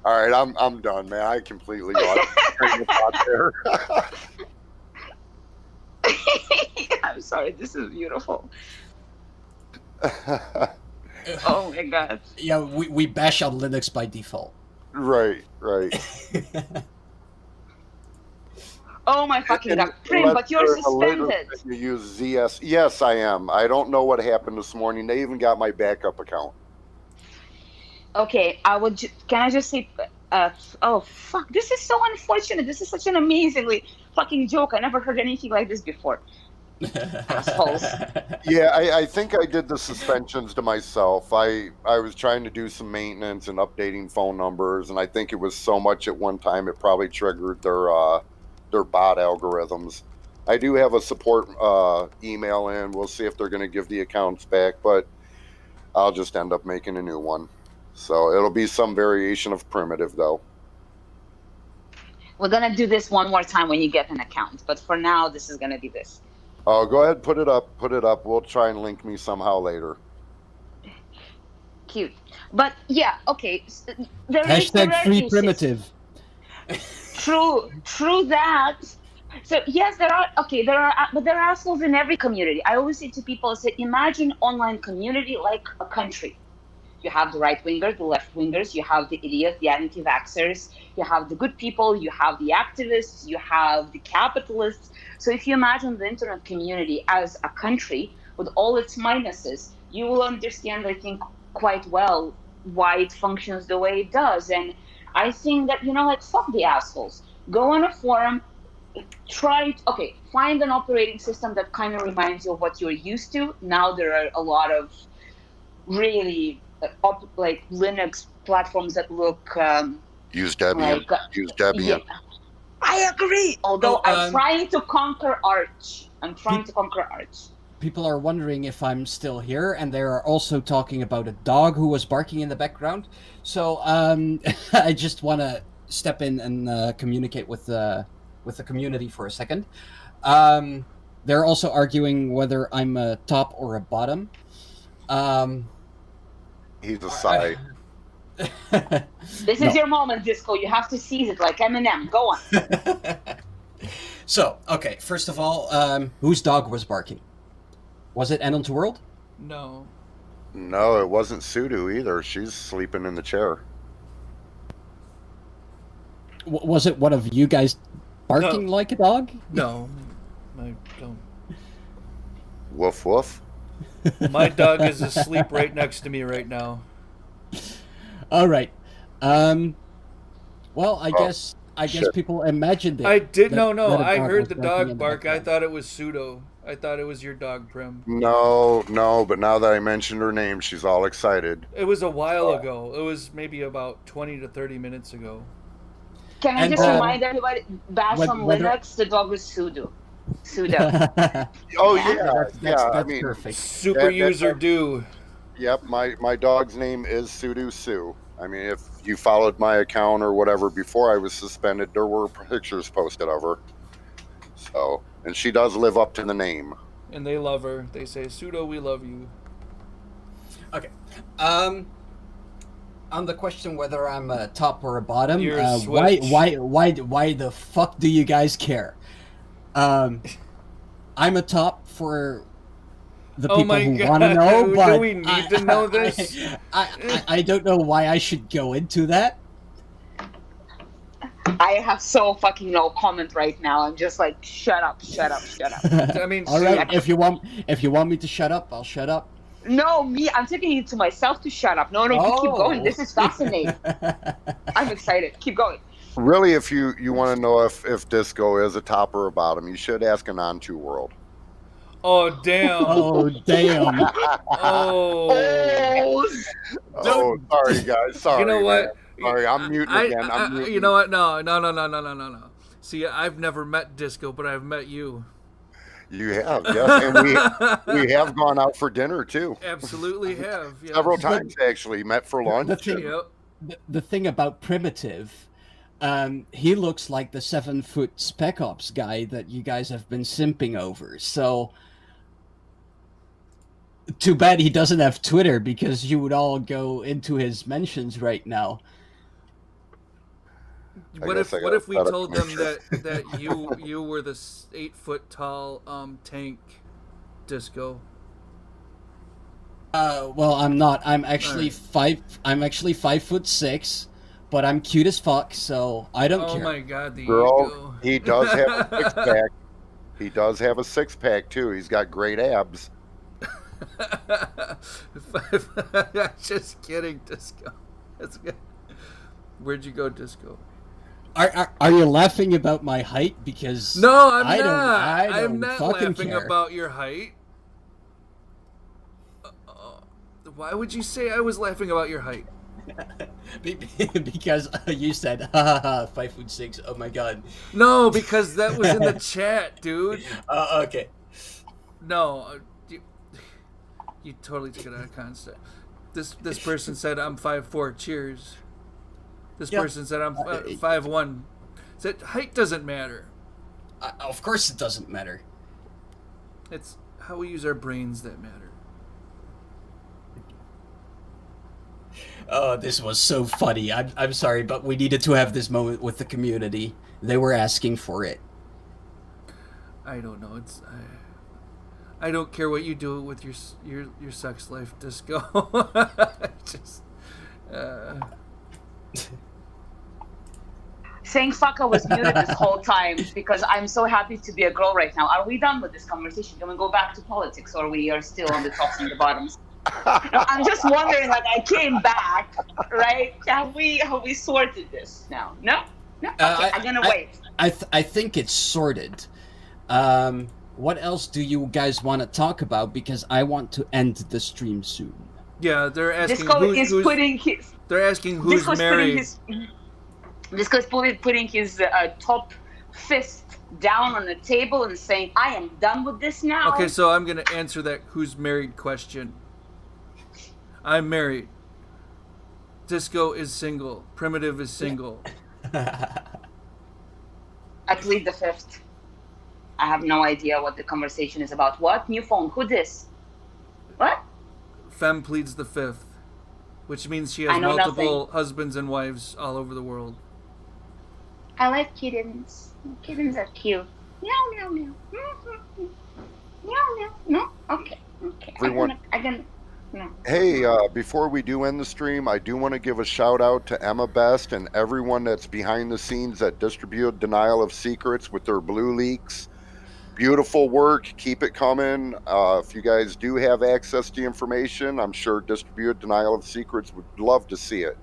[SPEAKER 11] All right, I'm done, man. I completely lost train of thought there.
[SPEAKER 10] I'm sorry. This is beautiful. Oh my god.
[SPEAKER 9] Yeah, we bash on Linux by default.
[SPEAKER 11] Right.
[SPEAKER 10] Oh my fucking god. Prim, but you're suspended.
[SPEAKER 11] You use ZS. Yes, I am. I don't know what happened this morning. They even got my backup account.
[SPEAKER 10] Okay, can I just say, oh fuck, this is so unfortunate. This is such an amazingly fucking joke. I never heard anything like this before. Assholes.
[SPEAKER 11] Yeah, I think I did the suspensions to myself. I was trying to do some maintenance and updating phone numbers, and I think it was so much at one time it probably triggered their bot algorithms. I do have a support email in. We'll see if they're going to give the accounts back, but I'll just end up making a new one. So it'll be some variation of primitive, though.
[SPEAKER 10] We're going to do this one more time when you get an account, but for now, this is going to be this.
[SPEAKER 11] Oh, go ahead, put it up. We'll try and link me somehow later.
[SPEAKER 10] Cute. But yeah, okay.
[SPEAKER 9] Hashtag free primitive.
[SPEAKER 10] True that. So yes, there are assholes in every community. I always say to people, imagine online community like a country. You have the right wingers, the left wingers, you have the idiots, the anti-vaxxers, you have the good people, you have the activists, you have the capitalists. So if you imagine the internet community as a country with all its minuses, you will understand, I think, quite well why it functions the way it does. And I think that, fuck the assholes. Go on a forum, find an operating system that kind of reminds you of what you're used to. Now there are a lot of really like Linux platforms that look
[SPEAKER 11] use Debian. Use Debian.
[SPEAKER 10] Yeah, I agree. Although I'm trying to conquer Arch.
[SPEAKER 9] People are wondering if I'm still here, and they are also talking about a dog who was barking in the background. So I just want to step in and communicate with the community for a second. They're also arguing whether I'm a top or a bottom.
[SPEAKER 11] He's a side.
[SPEAKER 10] This is your moment, Disco. You have to seize it like Eminem. Go on.
[SPEAKER 9] So, okay, first of all, whose dog was barking? Was it End to World?
[SPEAKER 8] No.
[SPEAKER 11] No, it wasn't Sudo either. She's sleeping in the chair.
[SPEAKER 9] Was it one of you guys barking like a dog?
[SPEAKER 8] No, I don't.
[SPEAKER 11] Woof woof.
[SPEAKER 8] My dog is asleep right next to me right now.
[SPEAKER 9] All right. Well, I guess
[SPEAKER 11] shit.
[SPEAKER 9] people imagined it.
[SPEAKER 8] I did
[SPEAKER 9] that-
[SPEAKER 8] no.
[SPEAKER 9] that a
[SPEAKER 8] I
[SPEAKER 9] dog
[SPEAKER 8] heard
[SPEAKER 9] was
[SPEAKER 8] the
[SPEAKER 9] barking in
[SPEAKER 8] dog
[SPEAKER 9] the
[SPEAKER 8] bark. I
[SPEAKER 9] background.
[SPEAKER 8] thought it was Pseudo. I thought it was your dog, Prim.
[SPEAKER 11] No, but now that I mentioned her name, she's all excited.
[SPEAKER 8] It was a while ago. It was maybe about 20 to 30 minutes ago.
[SPEAKER 10] Can I
[SPEAKER 9] And,
[SPEAKER 10] just remind everybody, bash on
[SPEAKER 9] whether-
[SPEAKER 10] Linux, the dog is Pseudo.
[SPEAKER 11] Oh
[SPEAKER 10] Yeah.
[SPEAKER 11] yeah,
[SPEAKER 9] That's
[SPEAKER 11] I mean,
[SPEAKER 9] perfect.
[SPEAKER 8] Super
[SPEAKER 11] that-
[SPEAKER 8] user do.
[SPEAKER 11] Yep, my dog's name is Sudo Sue. I mean, if you followed my account or whatever before I was suspended, there were pictures posted of her. So, and she does live up to the name.
[SPEAKER 8] And they love her. They say, Pseudo, we love you.
[SPEAKER 9] Okay. On the question whether I'm a top or a bottom,
[SPEAKER 8] You're a
[SPEAKER 9] why
[SPEAKER 8] switch.
[SPEAKER 9] the fuck do you guys care? I'm a top for the
[SPEAKER 8] Oh
[SPEAKER 9] people
[SPEAKER 8] my
[SPEAKER 9] who
[SPEAKER 8] God.
[SPEAKER 9] want to know,
[SPEAKER 8] Do
[SPEAKER 9] but
[SPEAKER 8] we need to know this?
[SPEAKER 9] I don't know why I should go into that.
[SPEAKER 10] I have so fucking no comment right now. I'm just like, shut up.
[SPEAKER 8] I mean,
[SPEAKER 9] All right, if you want me to shut up, I'll shut up.
[SPEAKER 10] No, I'm taking it to myself to shut up. No, you keep going. This is fascinating. I'm excited. Keep going.
[SPEAKER 11] Really, if you want to know if disco is a top or a bottom, you should ask a non-2 world.
[SPEAKER 8] Oh, damn.
[SPEAKER 9] Oh, damn.
[SPEAKER 8] Oh.
[SPEAKER 11] Oh, sorry guys. Sorry.
[SPEAKER 8] You know what?
[SPEAKER 11] Man. Sorry, I'm muting again. I'm muting.
[SPEAKER 8] You know what? No. See, I've never met Disco, but I've met you.
[SPEAKER 11] You have, yes, and we have gone out for dinner too.
[SPEAKER 8] Absolutely have. Yeah.
[SPEAKER 11] Several times actually. Met for lunch.
[SPEAKER 9] The thing about Primitive, he looks like the 7-foot Spec Ops guy that you guys have been simping over. So, too bad he doesn't have Twitter, because you would all go into his mentions right now.
[SPEAKER 8] What if we told them that you were the 8-foot tall tank, Disco?
[SPEAKER 9] Well, I'm not. I'm actually 5'6", but I'm cute as fuck, so I don't care.
[SPEAKER 8] Oh my God, the
[SPEAKER 11] Girl,
[SPEAKER 8] ego.
[SPEAKER 11] he does have a 6-pack. He does have a 6-pack too. He's got great abs.
[SPEAKER 8] Just kidding, Disco. That's good. Where'd you go, Disco?
[SPEAKER 9] Are you laughing about my height? Because
[SPEAKER 8] no, I'm not.
[SPEAKER 9] I
[SPEAKER 8] I'm not
[SPEAKER 9] fucking
[SPEAKER 8] laughing
[SPEAKER 9] care.
[SPEAKER 8] about your height. Why would you say I was laughing about your height?
[SPEAKER 9] Because you said, ha ha ha, 5'6". Oh my God.
[SPEAKER 8] No, because that was in the chat, dude.
[SPEAKER 9] Okay.
[SPEAKER 8] No, you totally took it out of context. This person said I'm 5'4". Cheers. This person said I'm 5'1". Said height doesn't matter.
[SPEAKER 9] Of course it doesn't matter.
[SPEAKER 8] It's how we use our brains that matter.
[SPEAKER 9] Oh, this was so funny. I'm sorry, but we needed to have this moment with the community. They were asking for it.
[SPEAKER 8] I don't know. I don't care what you do with your sex life, Disco. Just.
[SPEAKER 10] Saying fuck I was muted this whole time because I'm so happy to be a girl right now. Are we done with this conversation? Can we go back to politics, or we are still on the tops and the bottoms? No, I'm just wondering, like, I came back, right? Have we sorted this now? No? Okay, I'm gonna wait.
[SPEAKER 9] I think it's sorted. What else do you guys want to talk about? Because I want to end the stream soon.
[SPEAKER 8] Yeah, they're asking
[SPEAKER 10] They're asking who's married. Disco's putting his top fist down on the table and saying, I am done with this now.
[SPEAKER 8] Okay, so I'm going to answer that who's married question. I'm married. Disco is single. Primitive is single.
[SPEAKER 10] I plead the fifth. I have no idea what the conversation is about. What? New phone. Who this? What?
[SPEAKER 8] Femme pleads the fifth, which means she has multiple husbands and wives all over the world.
[SPEAKER 10] I like kittens. Kittens are cute. Meow, meow, meow. Meow, meow. No? Okay.
[SPEAKER 11] Everyone.
[SPEAKER 10] No.
[SPEAKER 11] Hey, before we do end the stream, I do want to give a shout out to Emma Best and everyone that's behind the scenes that distribute Denial of Secrets with their blue leaks. Beautiful work. Keep it coming. If you guys do have access to information, I'm sure Distributed Denial of Secrets would love to see it.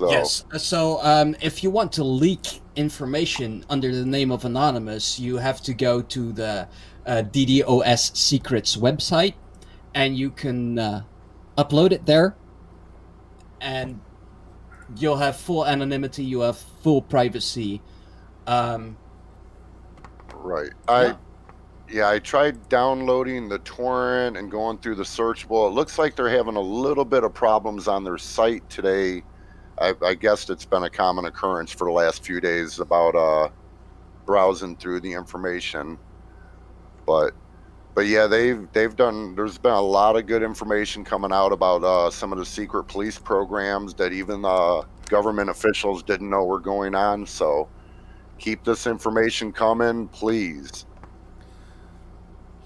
[SPEAKER 11] So
[SPEAKER 9] yes. So if you want to leak information under the name of Anonymous, you have to go to the DDoS Secrets website, and you can upload it there, and you'll have full anonymity. You have full privacy.
[SPEAKER 11] Right. I tried downloading the torrent and going through the searchable. It looks like they're having a little bit of problems on their site today. I guess it's been a common occurrence for the last few days about browsing through the information. But yeah, they've done. There's been a lot of good information coming out about some of the secret police programs that even government officials didn't know were going on. So keep this information coming, please.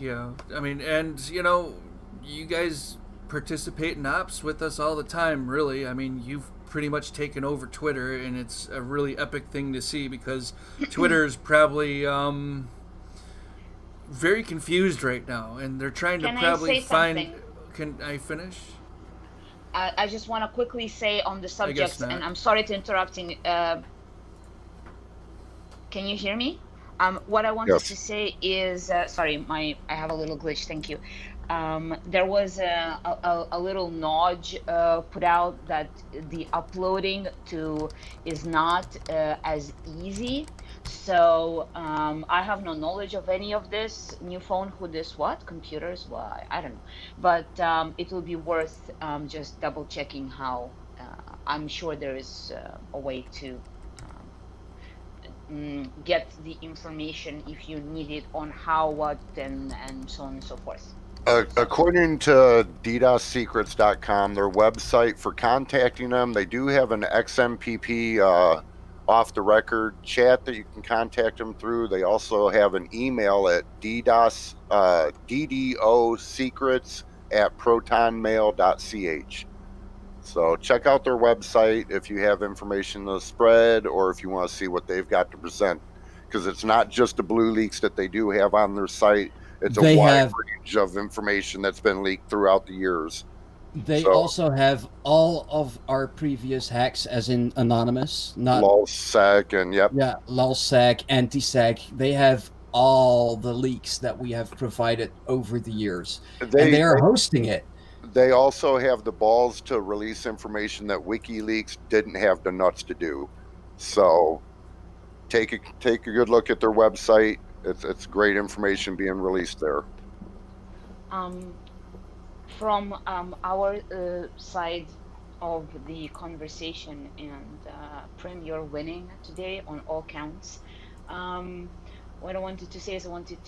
[SPEAKER 8] Yeah, I mean, and you guys participate in ops with us all the time, really. I mean, you've pretty much taken over Twitter, and it's a really epic thing to see because Twitter is probably very confused right now, and they're trying to probably find. Can I finish?
[SPEAKER 10] I just want to quickly say on the subject, and I'm sorry to interrupting. Can you hear me? What I wanted to say is, sorry, I have a little glitch. Thank you. There was a little nudge put out that the uploading is not as easy. So I have no knowledge of any of this. New phone, who this, what? Computers, why? I don't know. But it will be worth just double checking how. I'm sure there is a way to get the information if you need it on how, what, and so on and so forth.
[SPEAKER 11] According to DDoSsecrets.com, their website, for contacting them, they do have an XMPP off the record chat that you can contact them through. They also have an email at ddosecrets@protonmail.ch. So check out their website if you have information to spread or if you want to see what they've got to present, because it's not just the blue leaks that they do have on their site. It's a wide range of information that's been leaked throughout the years.
[SPEAKER 9] They also have all of our previous hacks, as in Anonymous, not
[SPEAKER 11] LulzSec and
[SPEAKER 9] LulzSec, Anti-Sec. They have all the leaks that we have provided over the years, and they are hosting it.
[SPEAKER 11] They also have the balls to release information that WikiLeaks didn't have the nuts to do. So take a good look at their website. It's great information being released there.
[SPEAKER 10] From our side of the conversation, and Prim, you're winning today on all counts. What I wanted to say is I wanted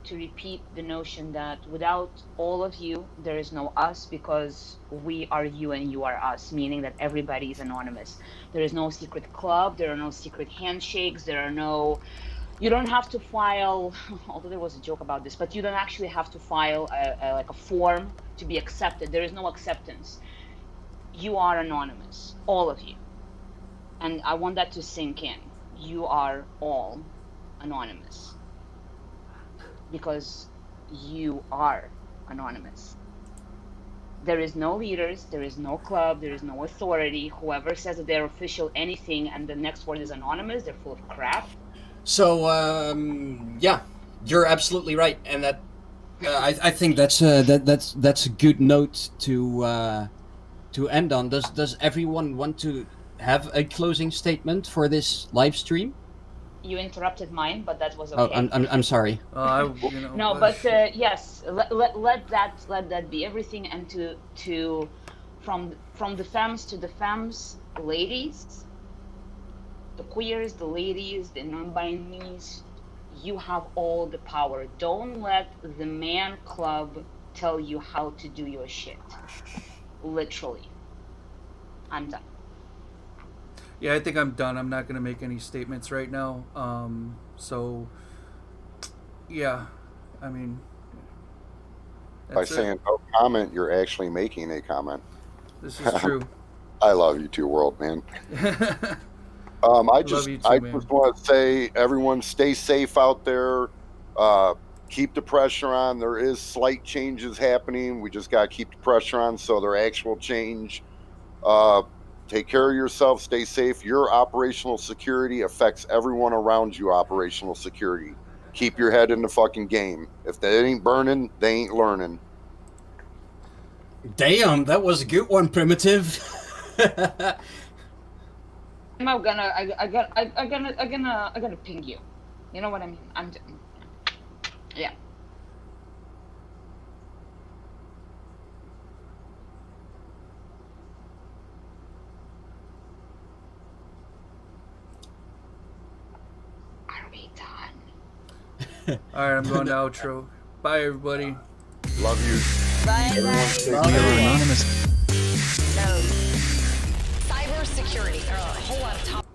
[SPEAKER 10] to repeat the notion that without all of you, there is no us, because we are you and you are us, meaning that everybody is anonymous. There is no secret club, there are no secret handshakes, you don't have to file, although there was a joke about this, but you don't actually have to file a form to be accepted. There is no acceptance. You are anonymous, all of you. And I want that to sink in. You are all anonymous because you are anonymous. There is no leaders, there is no club, there is no authority. Whoever says that they're official anything and the next word is anonymous, they're full of crap.
[SPEAKER 9] So yeah, you're absolutely right, and that I think that's a good note to end on. Does everyone want to have a closing statement for this live stream?
[SPEAKER 10] You interrupted mine, but that was okay.
[SPEAKER 9] Oh, I'm sorry.
[SPEAKER 10] No, but yes, let that be everything, and to from the femmes to the femmes, ladies, the queers, the ladies, the non-binaries, you have all the power. Don't let the man club tell you how to do your shit. Literally. I'm done.
[SPEAKER 8] Yeah, I think I'm done. I'm not going to make any statements right now. So, yeah, I mean...
[SPEAKER 11] By saying no comment, you're actually making a comment.
[SPEAKER 8] This is true.
[SPEAKER 11] I love you too, world, man. I just want to say, everyone stay safe out there. Keep the pressure on. There is slight changes happening. We just got to keep the pressure on so they're actual change. Take care of yourself. Stay safe. Your operational security affects everyone around you. Operational security. Keep your head in the fucking game. If they ain't burning, they ain't learning.
[SPEAKER 9] Damn, that was a good one, Primitive.
[SPEAKER 10] I'm gonna ping you. You know what I mean? Yeah. Are we done?
[SPEAKER 8] All right, I'm going to outro. Bye, everybody.
[SPEAKER 11] Love you.
[SPEAKER 6] Bye,
[SPEAKER 7] We are anonymous.
[SPEAKER 6] Cyber security. There are a whole lot of top